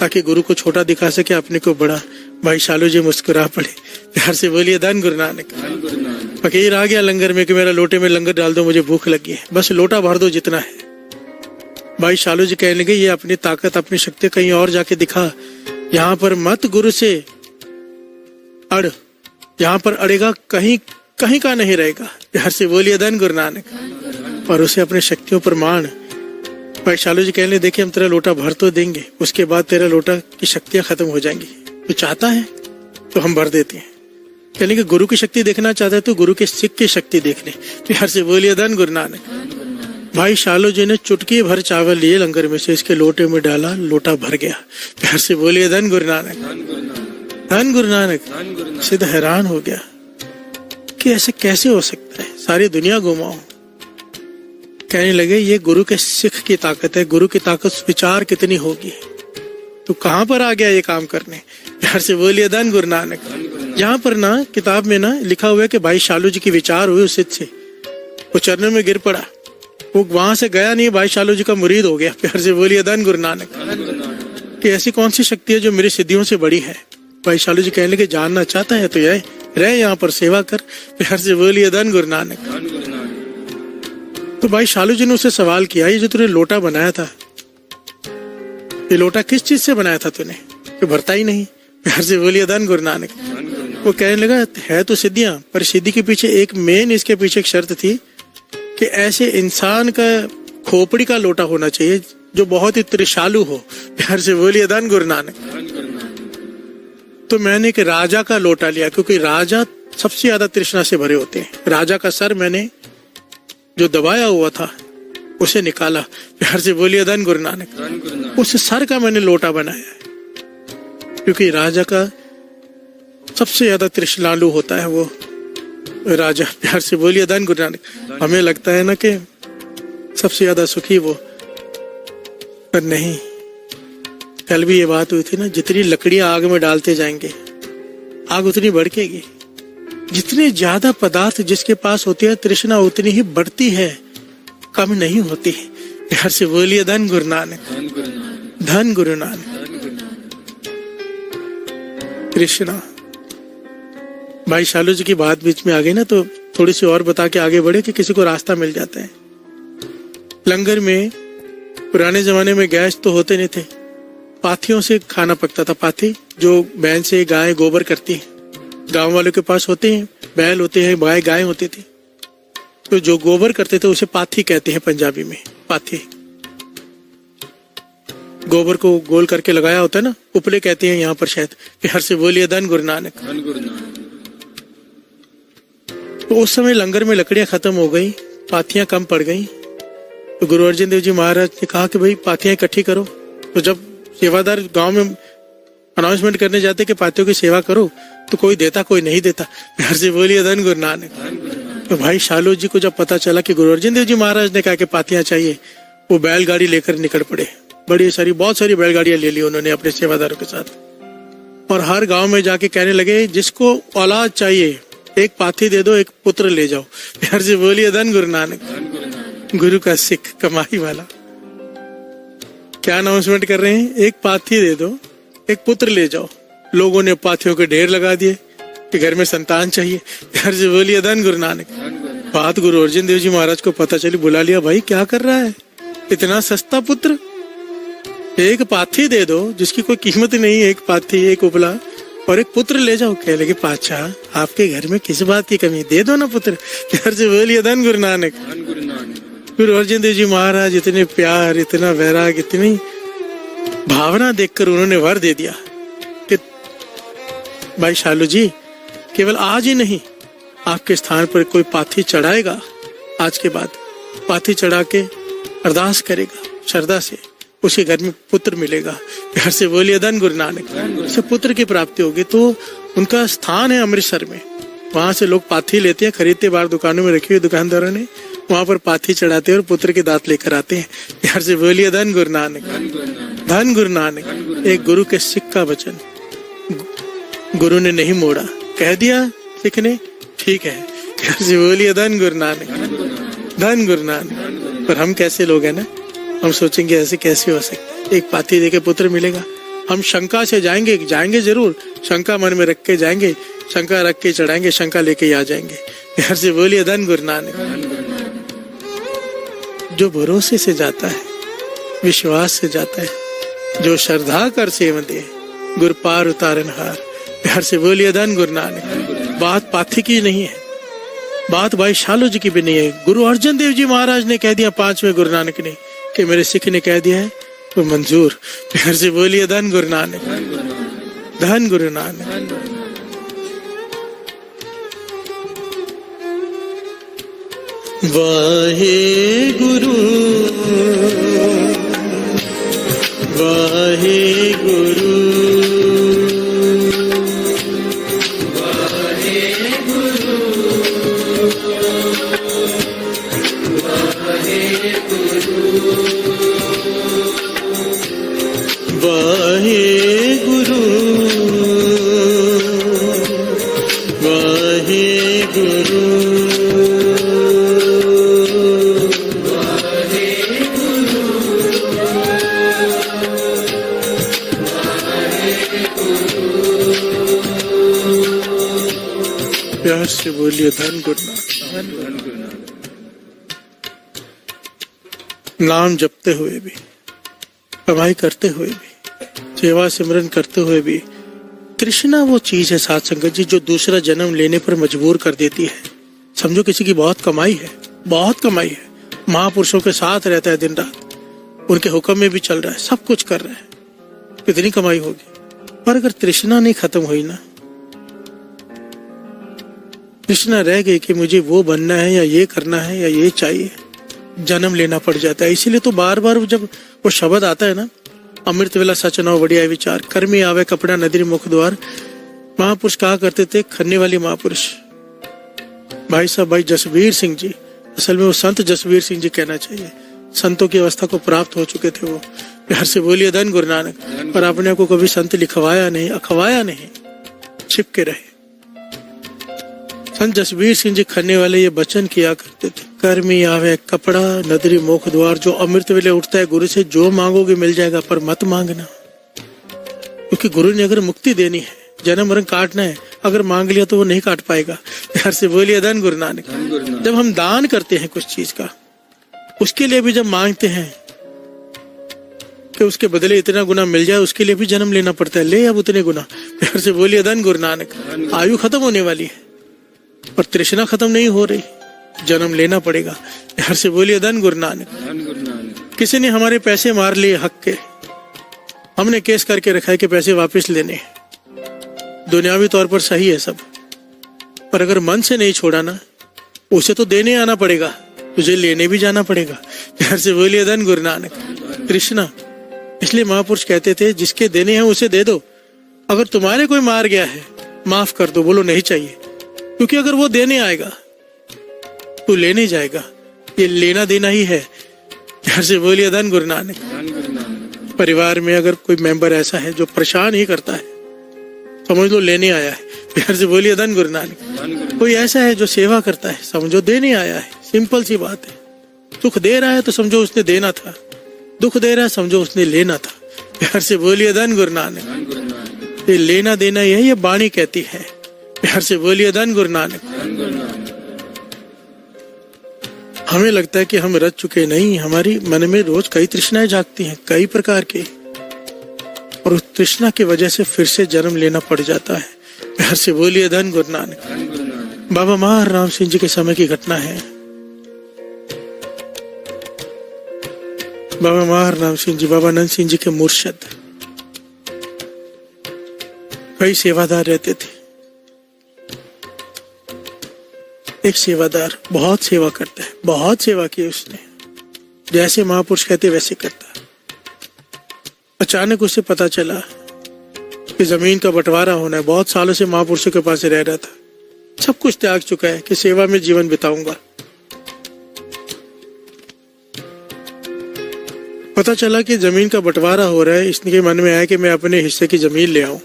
ताकि गुरु को छोटा दिखा सके अपने को बड़ा। भाई शालू जी मुस्कुरा पड़े। प्यार से बोलिए धन गुरु नानक। फकीर आ गया लंगर में कि मेरा लोटे में लंगर डाल दो, मुझे भूख लगी है, बस लोटा भर दो जितना है। भाई शालू जी कहने लगे ये अपनी ताकत अपनी शक्ति कहीं और जाके दिखा, यहाँ पर मत गुरु से अड़, यहाँ पर अड़ेगा कहीं कहीं का नहीं रहेगा। प्यार से बोलिए धन गुरु नानक। और उसे अपने शक्तियों पर मान। भाई शालू जी कहने देखिए हम तेरा लोटा भर तो देंगे, उसके बाद तेरा लोटा की शक्तियां खत्म हो जाएंगी, तो चाहता है तो हम भर देते हैं। कहने कि गुरु की शक्ति देखना चाहता है तो गुरु के सिख की शक्ति देख ले। प्यार से बोलिए धन गुरु नानक। भाई शालू जी ने चुटकी भर चावल लिए लंगर में से, इसके लोटे में डाला, लोटा भर गया। प्यार से बोलिए धन गुरु नानक। धन गुरु नानक। सिद्ध हैरान हो गया कि ऐसे कैसे हो सकता है, सारी दुनिया घुमाओ। कहने लगे ये गुरु के सिख की ताकत है, गुरु की ताकत विचार कितनी होगी, तो कहां पर आ गया ये काम करने। प्यार से बोलिए धन गुरु नानक। यहाँ पर ना किताब में ना लिखा हुआ है कि भाई शालू जी की विचार हुई उस सिद्ध से, वो चरणों में गिर पड़ा, वो वहां से गया नहीं, भाई शालू जी का मुरीद हो गया। प्यार से बोलिए धन गुरु नानक। कि ऐसी कौन सी शक्ति है जो मेरी सिद्धियों से बड़ी है। भाई शालू जी कहने लगे जानना चाहता है तो यह रह यहाँ पर सेवा कर। प्यार से बोलिए धन गुरु नानक। तो भाई शालू जी ने उससे सवाल किया ये जो तूने लोटा बनाया था, ये लोटा किस चीज से बनाया था तूने, तो भरता ही नहीं। प्यार से बोलिए धन गुरु नानक। वो कहने लगा है तो सिद्धियां, पर सिद्धि के पीछे एक मेन इसके पीछे एक शर्त थी कि ऐसे इंसान का खोपड़ी का लोटा होना चाहिए जो बहुत ही त्रिशालु हो। प्यार से बोलिए धन गुरु नानक। तो मैंने एक राजा का लोटा लिया, क्योंकि राजा सबसे ज्यादा तृष्णा से भरे होते हैं। राजा का सर मैंने जो दबाया हुआ था उसे निकाला। प्यार से बोलिए धन गुरु नानक। उस सर का मैंने लोटा बनाया, क्योंकि राजा का सबसे ज्यादा तृष्णालु होता है वो राजा। प्यार से बोलिए धन गुरु नानक। हमें लगता है ना कि सबसे ज्यादा सुखी वो, पर नहीं। कल भी ये बात हुई थी ना, जितनी लकड़ियां आग में डालते जाएंगे आग उतनी भड़केगी। जितने ज्यादा पदार्थ जिसके पास होती है तृष्णा उतनी ही बढ़ती है, कम नहीं होती। प्यार से बोलिए धन गुरु नानक। धन गुरु नानक। तृष्णा। भाई शालू जी की बात बीच में आ गई ना, तो थोड़ी सी और बता के आगे बढ़े कि किसी को रास्ता मिल जाता है। लंगर में पुराने जमाने में गैस तो होते नहीं थे, पाथियों से खाना पकता था। पाथी जो बैल से गाय गोबर करती है, गांव वालों के पास होते हैं, बैल होते हैं, गाय होती थी, तो जो गोबर करते थे उसे पाथी कहते हैं पंजाबी में। पाथी गोबर को गोल करके लगाया होता है ना, उपले कहते हैं यहाँ पर शायद। प्यार से बोलिए धन गुरु नानक। तो उस समय लंगर में लकड़ियां खत्म हो गई, पाथियां कम पड़ गई, तो गुरु अर्जन देव जी महाराज ने कहा कि भाई पाथियां इकट्ठी करो। तो जब सेवादार गांव में अनाउंसमेंट करने जाते कि पातियों की सेवा करो, तो कोई देता कोई नहीं देता। घर से बोलिए धन गुरु नानक। तो भाई शालो जी को जब पता चला कि गुरु अर्जन देव जी महाराज ने कहा कि पातियां चाहिए, वो बैलगाड़ी लेकर निकल पड़े। बहुत सारी बैलगाड़ियां ले ली उन्होंने अपने सेवादारों के साथ, और हर गांव में जाके कहने लगे जिसको औलाद चाहिए एक पाथी दे दो, एक पुत्र ले जाओ। घर से बोलिए धन गुरु नानक। गुरु का सिख, कमाई वाला। क्या अनाउंसमेंट कर रहे हैं? एक पाथी दे दो, एक पुत्र ले जाओ। लोगों ने पाथियों के ढेर लगा दिए कि घर में संतान चाहिए। घर से बोलिए धन गुरु नानक। बात गुरु अर्जन देव जी महाराज को पता चली, बुला लिया, भाई क्या कर रहा है, इतना सस्ता पुत्र, एक पाथी दे दो जिसकी कोई कीमत नहीं, एक पाथी, एक उपला, और एक पुत्र ले जाओ। कह लगे पातशाह आपके घर में किस बात की कमी, दे दो ना पुत्र। घर से बोलिए धन गुरु नानक। गुरु अर्जन देव जी महाराज इतने प्यार, इतना वैराग, इतनी भावना देखकर उन्होंने वर दे दिया कि भाई शालू जी केवल आज ही नहीं, आपके स्थान पर कोई पाथी चढ़ाएगा, आज के बाद पाथी चढ़ा के अरदास करेगा श्रद्धा से, उसके घर में पुत्र मिलेगा। घर से बोलिए धन गुरु नानक। से पुत्र की प्राप्ति होगी। तो उनका स्थान है अमृतसर में, वहां से लोग पाथी लेते हैं, खरीदते, बाहर दुकानों में रखी हुई दुकानदारों ने, वहां पर पाथी चढ़ाते हैं और पुत्र के दांत लेकर आते हैं। घर से बोलिए धन गुरु नानक। धन गुरु नानक। एक गुरु के सिख का वचन गुरु ने नहीं मोड़ा, कह दिया सिख ने, ठीक है। घर से बोलिए धन गुरु नानक। धन गुरु नानक। पर हम कैसे लोग हैं ना, हम सोचेंगे ऐसे कैसे हो सकता है, एक पाथी देके पुत्र मिलेगा। हम शंका से जाएंगे जरूर, शंका मन में रख के जाएंगे, शंका रख के चढ़ाएंगे, शंका लेके आ जाएंगे। घर से बोलिए धन गुरु नानक। जो भरोसे से जाता है, विश्वास से जाता है, जो श्रद्धा कर सेवते गुरु पार उतारन हार। घर से बोलिए धन गुरु नानक। बात पाथी की नहीं है, बात भाई शालो जी की भी नहीं है। गुरु अर्जन देव जी महाराज ने कह दिया, 5वें गुरु नानक ने, कि मेरे सिख ने कह दिया है वो मंजूर। घर से बोलिए धन गुरु नानक। धन गुरु नानक। वाहे गुरु वाहे गुरु वाहे गुरु वाहे गुरु प्यार से बोलिए धन गुरु नानक। नाम जपते हुए भी, कमाई करते हुए भी, सेवा सिमरन करते हुए भी, तृष्णा वो चीज है साथ संगत जी जो दूसरा जन्म लेने पर मजबूर कर देती है। समझो किसी की बहुत कमाई है, बहुत कमाई है, महापुरुषों के साथ रहता है दिन रात, उनके हुक्म में भी चल रहा है, सब कुछ कर रहा है, कितनी कमाई होगी, पर अगर तृष्णा नहीं खत्म हुई ना, तृष्णा रह गई कि मुझे वो बनना है या ये करना है या ये चाहिए, जन्म लेना पड़ जाता है। इसीलिए तो बार बार जब वो शब्द आता है ना, अमृत वेला सच नाव बढ़िया विचार, कर्मी आवे कपड़ा नदरी मुख द्वार। महापुरुष कहा करते थे, खन्ने वाली महापुरुष भाई साहब, भाई जसवीर सिंह जी, असल में वो संत जसवीर सिंह जी कहना चाहिए, संतों की अवस्था को प्राप्त हो चुके थे वो। प्यार से बोलिए धन गुरु नानक। पर अपने को कभी संत लिखवाया नहीं, अखवाया नहीं, छिप के रहे। संत जसवीर सिंह जी खन्ने वाले ये वचन किया करते थे, कर्मी आवे कपड़ा नदरी मुख द्वार। जो अमृत वेले उठता है गुरु से जो मांगोगे मिल जाएगा, पर मत मांगना, क्योंकि गुरु ने अगर मुक्ति देनी है, जन्म मरण काटना है, अगर मांग लिया तो वो नहीं काट पाएगा। घर से बोलिए धन गुरु नानक। जब हम दान करते हैं कुछ चीज का, उसके लिए भी जब मांगते हैं कि उसके बदले इतना गुना मिल जाए, उसके लिए भी जन्म लेना पड़ता है, ले अब उतने गुना। घर से बोलिए धन गुरु नानक। आयु खत्म होने वाली है और तृष्णा खत्म नहीं हो रही, जन्म लेना पड़ेगा। घर से बोलिए धन गुरु नानक। किसी ने हमारे पैसे मार लिए हक के, हमने केस करके रखा है कि पैसे वापस लेने। दुनियावी तौर पर सही है सब, पर अगर मन से नहीं छोड़ा ना, उसे तो देने आना पड़ेगा, तुझे लेने भी जाना पड़ेगा। घर से बोलिए धन गुरु नानक। कृष्णा, इसलिए महापुरुष कहते थे जिसके देने हैं उसे दे दो, अगर तुम्हारे कोई मार गया है माफ कर दो, बोलो नहीं चाहिए, क्योंकि अगर वो देने आएगा तो लेने जाएगा, ये लेना देना ही है। प्यार से बोलिए धन गुरु नानक। परिवार में अगर कोई मेंबर ऐसा है जो परेशान ही करता है, समझ लो लेने आया है। प्यार से बोलिए धन गुरु नानक। कोई ऐसा है जो सेवा करता है, समझो देने आया है। सिंपल सी बात है। सुख दे रहा है तो समझो उसने देना था, दुख दे रहा है समझो उसने लेना था। प्यार से बोलिए धन गुरु नानक। ये लेना देना ही है, ये वाणी कहती है। प्यार से बोलिए धन गुरु नानक। हमें लगता है कि हम रच चुके, नहीं, हमारी मन में रोज कई तृष्णाएं जागती हैं, कई प्रकार की, और उस तृष्णा की वजह से फिर से जन्म लेना पड़ जाता है। प्यार से बोलिए धन गुरु नानक। बाबा महार राम सिंह जी के समय की घटना है। बाबा महार राम सिंह जी, बाबा नंद सिंह जी के मुर्शद, कई सेवादार रहते थे। एक सेवादार बहुत सेवा करता है, बहुत सेवा की उसने, जैसे महापुरुष कहते वैसे करता है। अचानक उसे पता चला कि जमीन का बंटवारा होना है। बहुत सालों से महापुरुषों के पास रह रहा था, सब कुछ त्याग चुका है कि सेवा में जीवन बिताऊंगा। पता चला कि जमीन का बंटवारा हो रहा है। इसके मन में आया कि मैं अपने हिस्से की जमीन ले आऊं,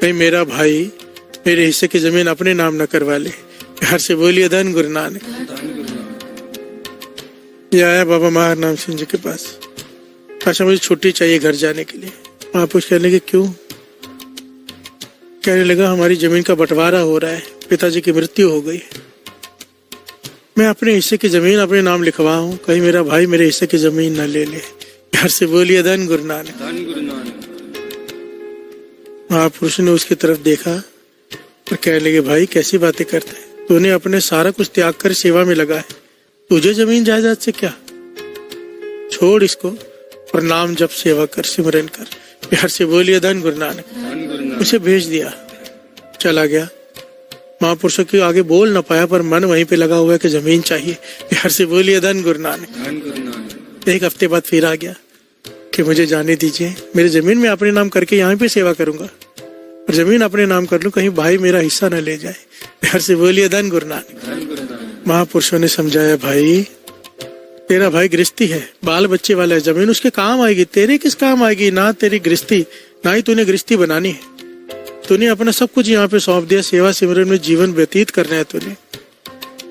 कहीं मेरा भाई मेरे हिस्से की जमीन अपने नाम न करवा ले। प्यार से बोलिए धन गुरु नानक। ये आया बाबा महार नाम सिंह जी के पास। अच्छा, मुझे छुट्टी चाहिए घर जाने के लिए। महापुरुष कहने लगे क्यों? कहने लगा हमारी जमीन का बंटवारा हो रहा है, पिताजी की मृत्यु हो गई, मैं अपने हिस्से की जमीन अपने नाम लिखवाऊं, कहीं मेरा भाई मेरे हिस्से की जमीन न ले ले। प्यार से बोलिए धन गुरु नानक। महापुरुष ने उसकी तरफ देखा और कहने लगे भाई कैसी बातें करते हैं, तूने अपने सारा कुछ त्याग कर सेवा में लगा है, तुझे जमीन जायदाद से क्या? छोड़ इसको और नाम जप सेवा कर, सिमरन कर। प्यार से बोलिए धन गुरु नानक। उसे भेज दिया, चला गया। महापुरुषों के आगे बोल ना पाया, पर मन वहीं पे लगा हुआ है कि जमीन चाहिए। प्यार से बोलिए धन गुरु नानक। एक हफ्ते बाद फिर आ गया कि मुझे जाने दीजिए, मेरी जमीन में अपने नाम करके यहाँ पे सेवा करूंगा, और जमीन अपने नाम कर लूं, कहीं भाई मेरा हिस्सा न ले जाए। प्यार से बोलिए धन गुरु नानक। महापुरुषों ने समझाया भाई तेरा भाई गृहस्थी है, बाल बच्चे वाला है, जमीन उसके काम आएगी, तेरे किस काम आएगी? ना तेरी गृहस्थी, ना ही तूने गृहस्थी बनानी है। तूने अपना सब कुछ यहाँ पे सौंप दिया, सेवा सिमरन में जीवन व्यतीत करना है तूने,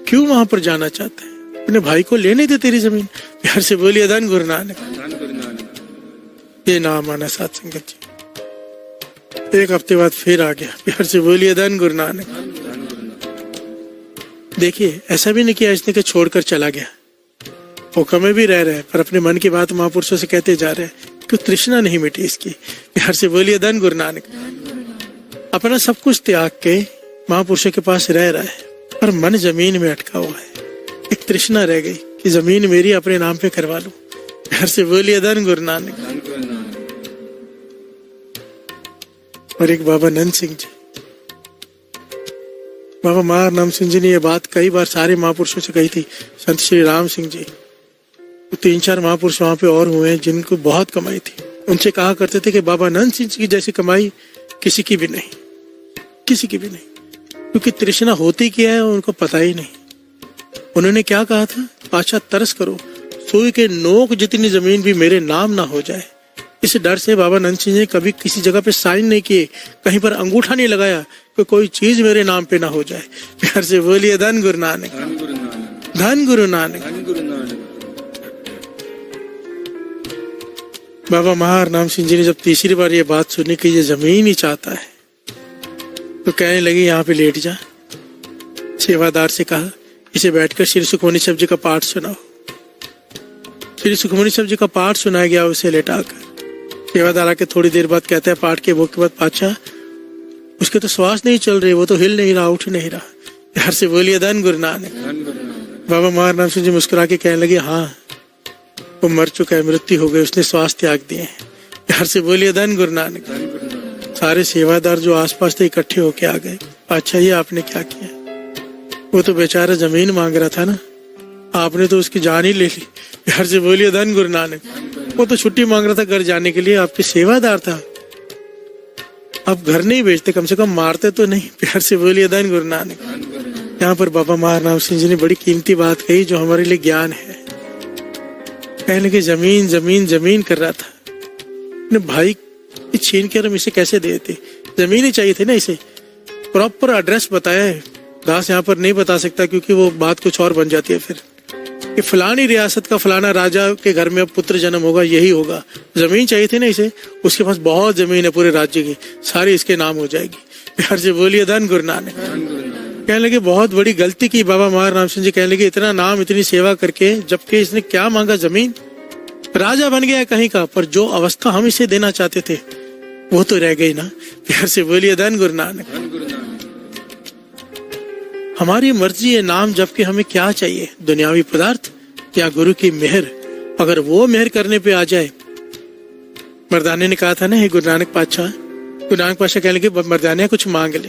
क्यों वहां पर जाना चाहता है? अपने भाई को लेने दे तेरी जमीन। प्यार से बोलिए धन गुरु नानक। ये नाम माना सात संगत जी। एक हफ्ते बाद फिर आ गया। प्यार से बोलिए धन गुरु नानक। देखिए ऐसा भी नहीं किया इसने कि छोड़कर चला गया, पोखा में भी रह रहे हैं, पर अपने मन की बात महापुरुषों से कहते जा रहे हैं, क्यों तृष्णा नहीं मिटी इसकी। प्यार से बोलिए धन गुरु नानक। अपना सब कुछ त्याग के महापुरुषों के पास रह रहा है, पर मन जमीन में अटका हुआ है। एक तृष्णा रह गई कि जमीन मेरी अपने नाम पे करवा लूं। प्यार से बोलिए धन गुरु नानक। और एक बाबा नंद सिंह जी, बाबा महार नाम सिंह जी ने ये बात कई बार सारे महापुरुषों से कही थी। संत श्री राम सिंह जी, तो 3-4 महापुरुष वहां पे और हुए हैं जिनको बहुत कमाई थी। उनसे कहा करते थे कि बाबा नंद सिंह जी की जैसी कमाई किसी की भी नहीं, किसी की भी नहीं, क्योंकि तृष्णा होती क्या है उनको पता ही नहीं। उन्होंने क्या कहा था? पाछा तरस करो, सुई के नोक जितनी जमीन भी मेरे नाम ना हो जाए। इस डर से बाबा नंद सिंह ने कभी किसी जगह पे साइन नहीं किए, कहीं पर अंगूठा नहीं लगाया कि कोई चीज मेरे नाम पे ना हो जाए। प्यार से बोलिए धन गुरु नानक। धन गुरु नानक। बाबा महार नाम सिंह जी ने जब तीसरी बार ये बात सुनी कि ये जमीन ही चाहता है, तो कहने लगे यहाँ पे लेट जा। सेवादार से कहा इसे बैठकर श्री सुखमनी साहब जी का पाठ सुनाओ। श्री सुखमनी साहब जी का पाठ सुनाया गया उसे लेटाकर। सेवादार आके थोड़ी देर बाद कहता है पाठ के भोग के बाद, पाछा उसके तो श्वास नहीं चल रही, वो तो हिल नहीं रहा, उठ नहीं रहा। प्यार से बोलिए धन गुरु नानक। बाबा महार नाम सिंह जी मुस्कुरा के कहने लगे हाँ वो मर चुका है, मृत्यु हो गई, उसने श्वास त्याग दिए। प्यार से बोलिए धन गुरु नानक। सारे सेवादार जो आसपास थे इकट्ठे होके आ गए। अच्छा ये आपने क्या किया? वो तो बेचारा जमीन मांग रहा था ना, आपने तो उसकी जान ही ले ली। प्यार से बोलिए धन गुरु नानक। वो तो छुट्टी मांग रहा था घर जाने के लिए, आपकी सेवादार था, आप घर नहीं बेचते, कम से कम मारते तो नहीं। प्यार से बोलिए धन गुरु नानक। यहाँ पर बाबा महाराम सिंह जी ने बड़ी कीमती बात कही जो हमारे लिए ज्ञान है। कहने की जमीन जमीन जमीन कर रहा था, अपने भाई छीन कर हम इसे कैसे देते, जमीन ही चाहिए थी ना। इसे प्रॉपर एड्रेस बताया है। दास यहाँ पर नहीं बता सकता क्योंकि वो बात कुछ और बन जाती है फिर, कि फलानी रियासत का फलाना राजा के घर में अब पुत्र जन्म होगा, यही होगा। जमीन चाहिए थी ना इसे, उसके पास बहुत जमीन है पूरे राज्य की, सारी इसके नाम हो जाएगी। प्यार से बोलिए धन गुरु नानक। कहने लगे बहुत बड़ी गलती की बाबा महाराम सिंह जी। कहने लगे इतना नाम इतनी सेवा करके, जबकि इसने क्या मांगा, जमीन। राजा बन गया कहीं का, पर जो अवस्था हम इसे देना चाहते थे वो तो रह गई ना। प्यार से बोलिए धन गुरु नानक। हमारी मर्जी है नाम, जबकि हमें क्या चाहिए, दुनियावी पदार्थ या गुरु की मेहर। अगर वो मेहर करने पे आ जाए, मर्दाने ने कहा था ना, हे गुरु नानक पातशाह, गुरु नानक पातशाह कहने लगे मर्दाने कुछ मांग ले।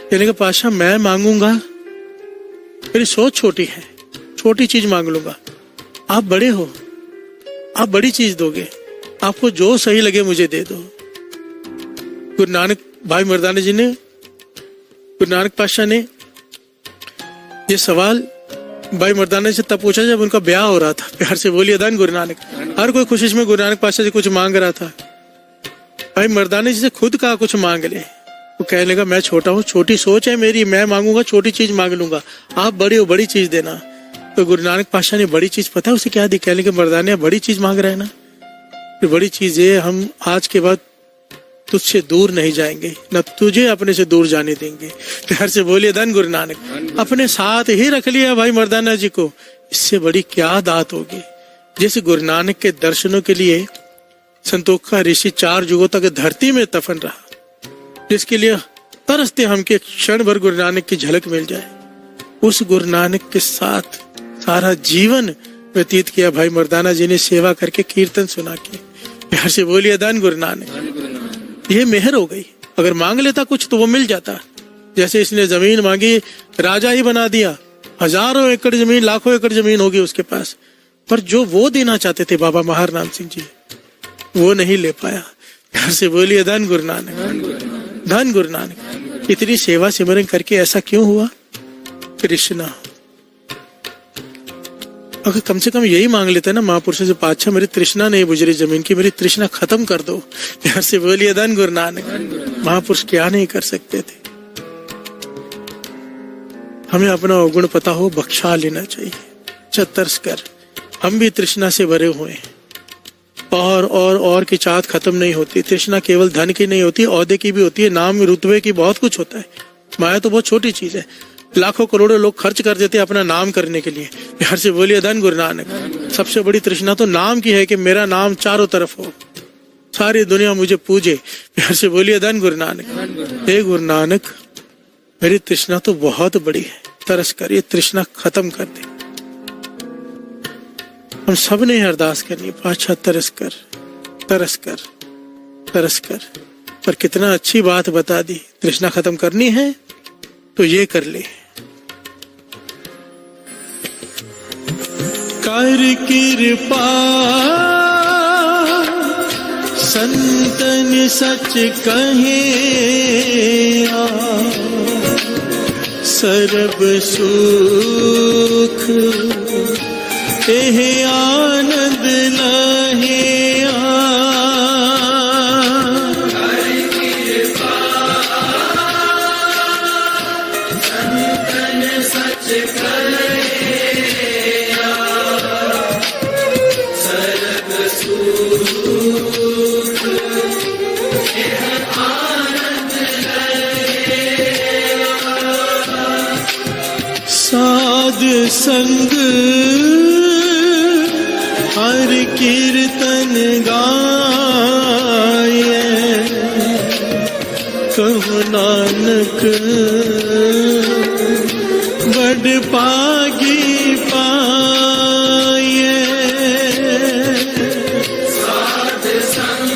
कहने का पातशाह मैं मांगूंगा, मेरी सोच छोटी है, छोटी चीज मांग लूंगा। आप बड़े हो, आप बड़ी चीज दोगे, आपको जो सही लगे मुझे दे दो। गुरु नानक भाई मर्दाने जी ने, गुरु नानक पातशाह ने ये सवाल भाई मर्दाने से तब पूछा जब उनका ब्याह हो रहा था। प्यार से बोलिए धन गुरु नानक। हर कोई खुशी में गुरु नानक पातशाह जी कुछ मांग रहा था। भाई मर्दाने जी से खुद कहा कुछ मांग ले। वो कहने लगा मैं छोटा हूँ, छोटी सोच है मेरी, मैं मांगूंगा छोटी चीज मांग लूंगा, आप बड़े हो, बड़ी चीज देना। तो गुरु नानक पातशाह ने बड़ी चीज पता है उसे क्या दी। कहने लगे मर्दाने बड़ी चीज मांग रहे हैं ना, तो बड़ी चीज ये, हम आज के बाद तुझसे दूर नहीं जाएंगे, न तुझे अपने से दूर जाने देंगे। प्यार से बोलिए धन गुरु नानक। अपने साथ ही रख लिया भाई मर्दाना जी को, इससे बड़ी क्या दात होगी। जैसे गुरु नानक के दर्शनों के लिए संतोखा ऋषि 4 युगों तक धरती में तफन रहा, जिसके लिए तरसते हम के क्षण भर गुरु नानक की झलक मिल जाए। उस गुरु नानक के साथ सारा जीवन व्यतीत किया भाई मर्दाना जी ने, सेवा करके, कीर्तन सुना के। प्यार से बोलिए धन गुरु नानक। ये मेहर हो गई। अगर मांग लेता कुछ तो वो मिल जाता। जैसे इसने जमीन मांगी, राजा ही बना दिया, हजारों एकड़ जमीन, लाखों एकड़ जमीन होगी उसके पास, पर जो वो देना चाहते थे बाबा महाराम सिंह जी, वो नहीं ले पाया। प्यार से बोलिए धन गुरु नानक। धन गुरु नानक। इतनी सेवा सिमरन करके ऐसा क्यों हुआ? कृष्णा। अगर कम से कम यही मांग लेते ना महापुरुषों से, पातशाह मेरी तृष्णा नहीं बुझ रही जमीन की, मेरी तृष्णा खत्म कर दो। प्यार से बोलिए धन गुरु नानक। महापुरुष क्या नहीं कर सकते थे। हमें अपना अवगुण पता हो, बख्शा लेना चाहिए। तरस कर, हम भी तृष्णा से भरे हुए हैं, और की चाहत खत्म नहीं होती। तृष्णा केवल धन की नहीं होती, औहदे की भी होती है, नाम रुतबे की, बहुत कुछ होता है। माया तो बहुत छोटी चीज है, लाखों करोड़ों लोग खर्च कर देते हैं अपना नाम करने के लिए। प्यार से बोलिए धन गुरु नानक। सबसे बड़ी तृष्णा तो नाम की है कि मेरा नाम चारों तरफ हो, सारी दुनिया मुझे पूजे। प्यार से बोलिए धन गुरु नानक। हे गुरु नानक, मेरी तृष्णा तो बहुत बड़ी है, तरस कर ये तृष्णा खत्म कर दे। हम सब ने अरदास करनी, पातशाह तरस कर, तरस कर, तरस कर। पर कितना अच्छी बात बता दी, तृष्णा खत्म करनी है तो ये कर ले। कर कृपा संतन सच कहे, सर्ब सुख एह आनंद लहे। साध संग हर कीर्तन गाए, कहु नानक बड़ पागी पाए। साध संग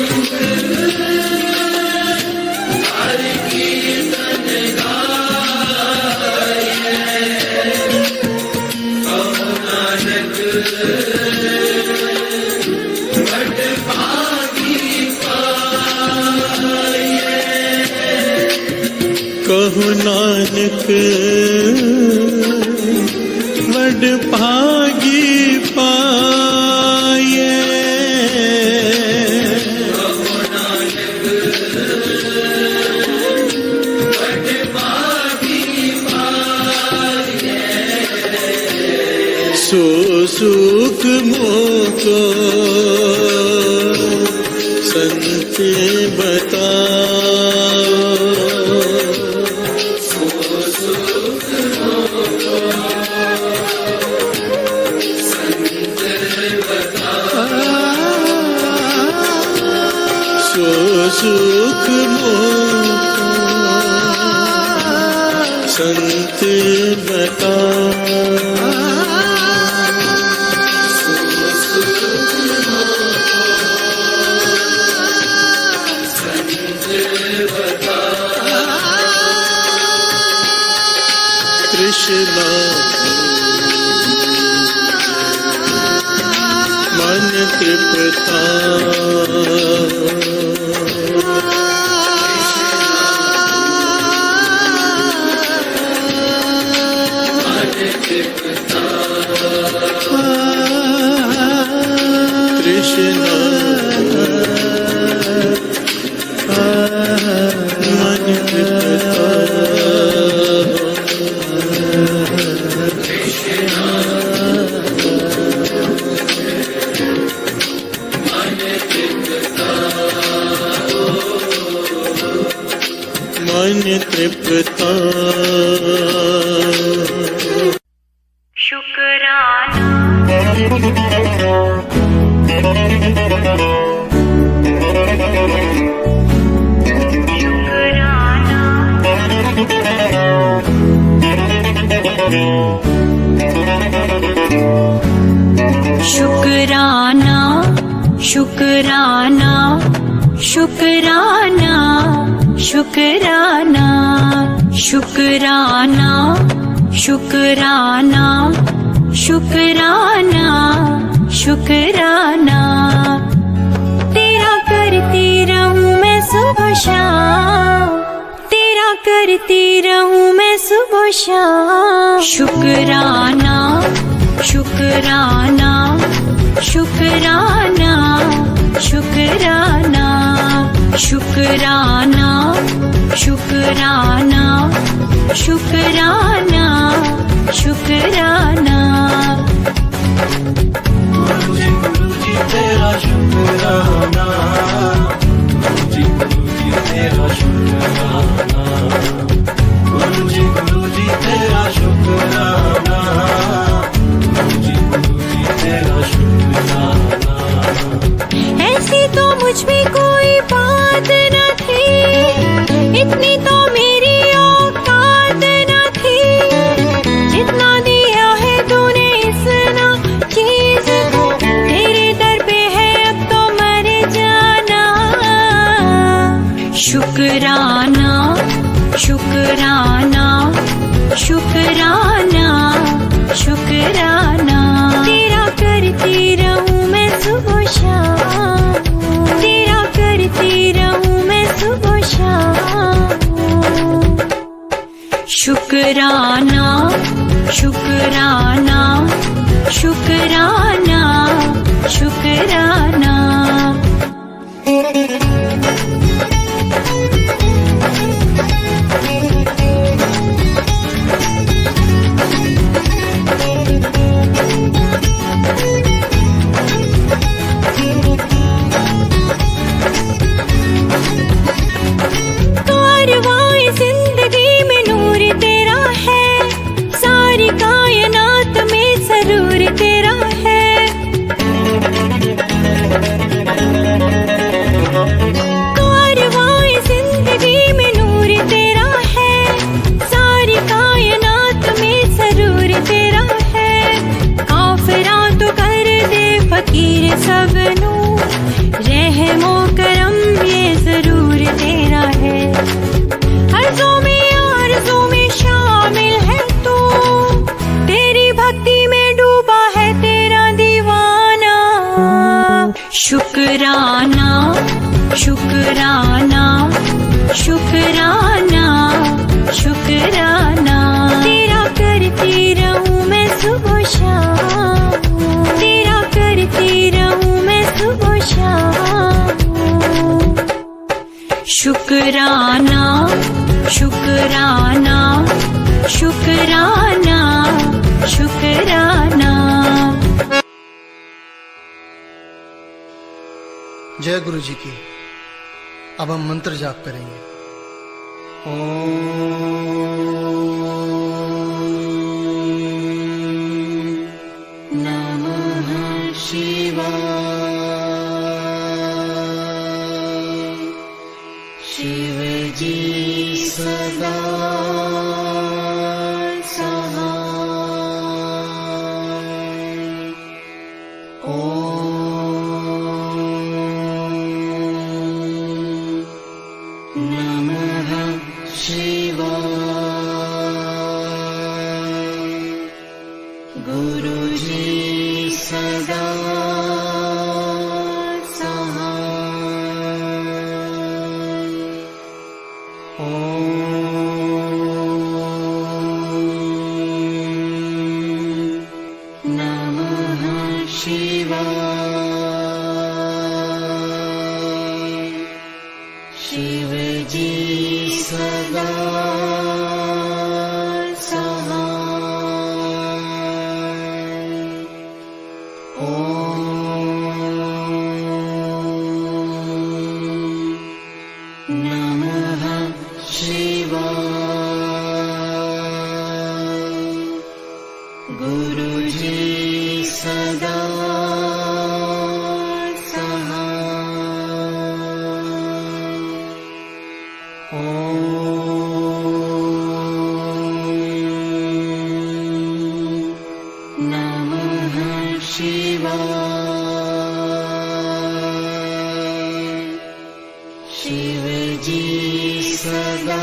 हर कीर्तन गाए, कहु नानक बड़ पागी पाए। कहु नानक वड भागी पाए। सो सुख मोको संत बताओ। सो सुख मोको संत बताओ। कृष्णा मन तृप्ता। कृष्णा मन तृप्ता। मन तृप्ता। शुक्राना शुक्राना शुक्राना शुक्राना शुक्राना शुक्राना शुक्राना शुक्राना शुक्राना। तेरा करती रहूं मैं सुबह शाम, तेरा करती रहूं मैं सुबह शाम। शुक्राना शुक्राना शुक्राना शुक्राना शुक्राना शुक्राना शुक्राना शुक्राना। गुरुजी तेरा शुक्राना, गुरुजी तेरा शुक्राना, गुरुजी तेरा शुक्राना, गुरुजी तेरा शुक्राना। ऐसी तो मुझ में कोई बात न थी, इतनी तो मेरी औकात न थी। जितना दिया है तूने इतना चीज, तेरे दर पे है अब तो मर जाना। शुक्राना शुक्राना शुक्राना शुक्राना। तेरा करती रहूं मैं सुबह शाम, तेरा करती रहूं मैं सुबह शाम। शुक्राना शुक्राना शुक्राना शुक्राना। शुक्राना शुक्राना शुक्राना शुक्राना। जय गुरु जी की। अब हम मंत्र जाप करेंगे। नमः शिवाय। शिव जी सदा शिव जी सदा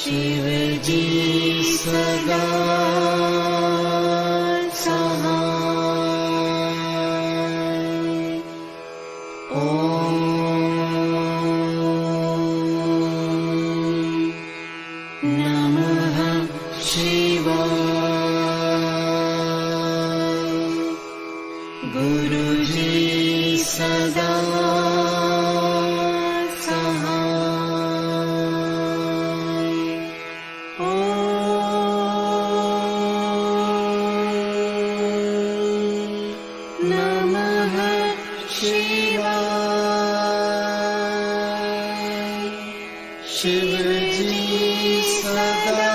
शिव जी सदा शिव जी सदा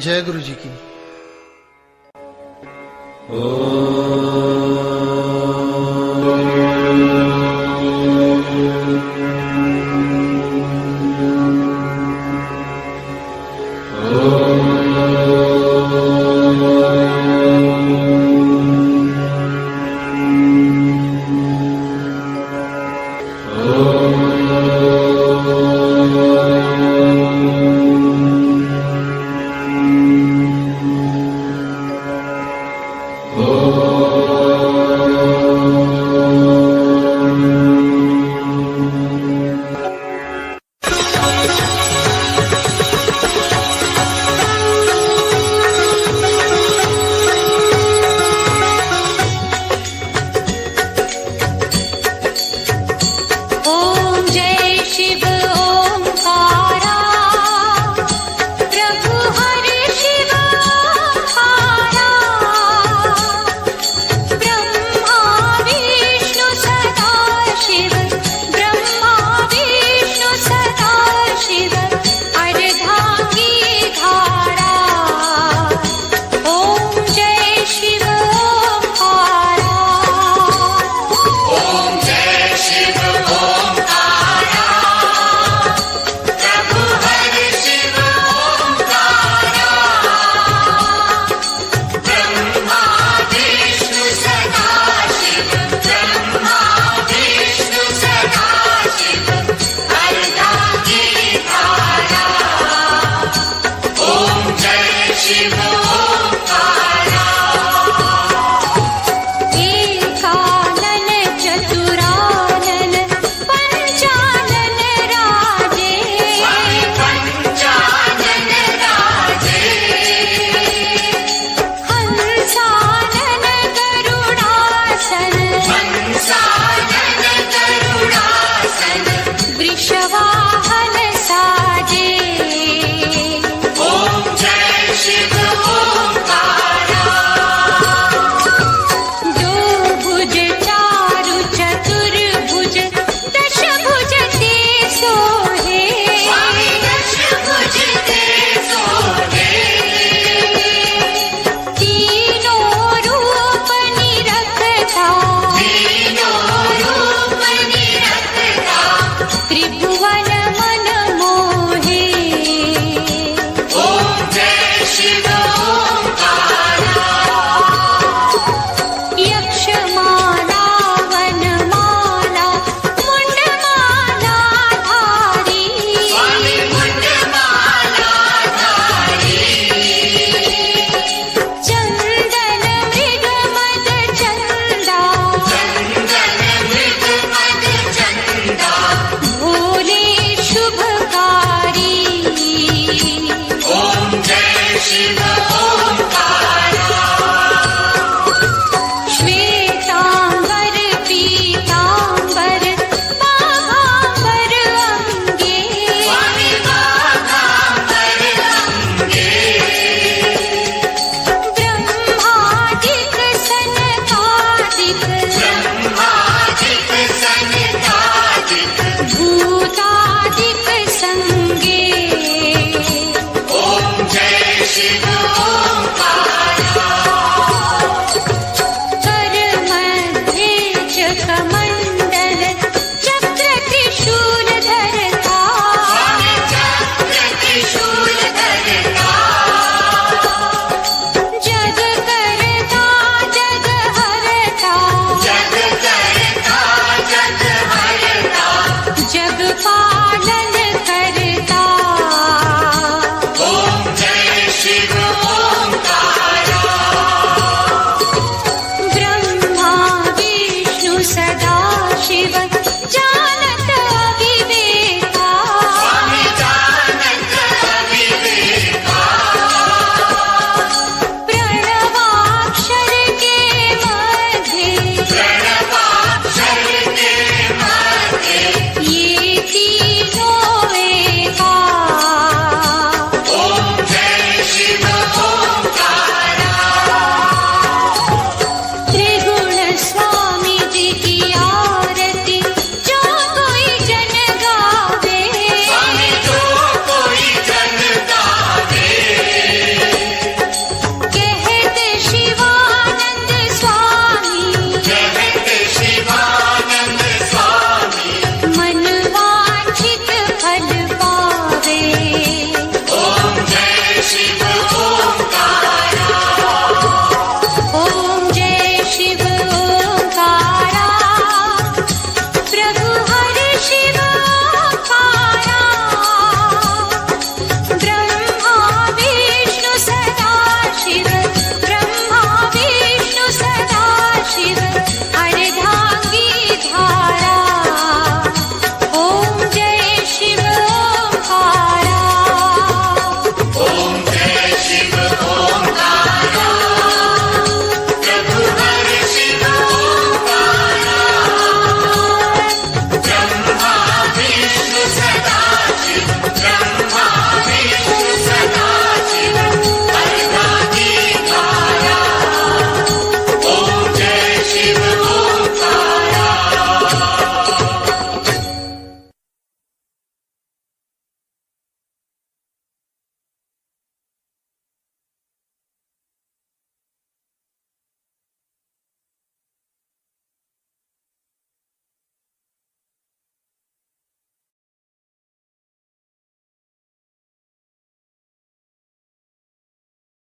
जय गुरु जी की।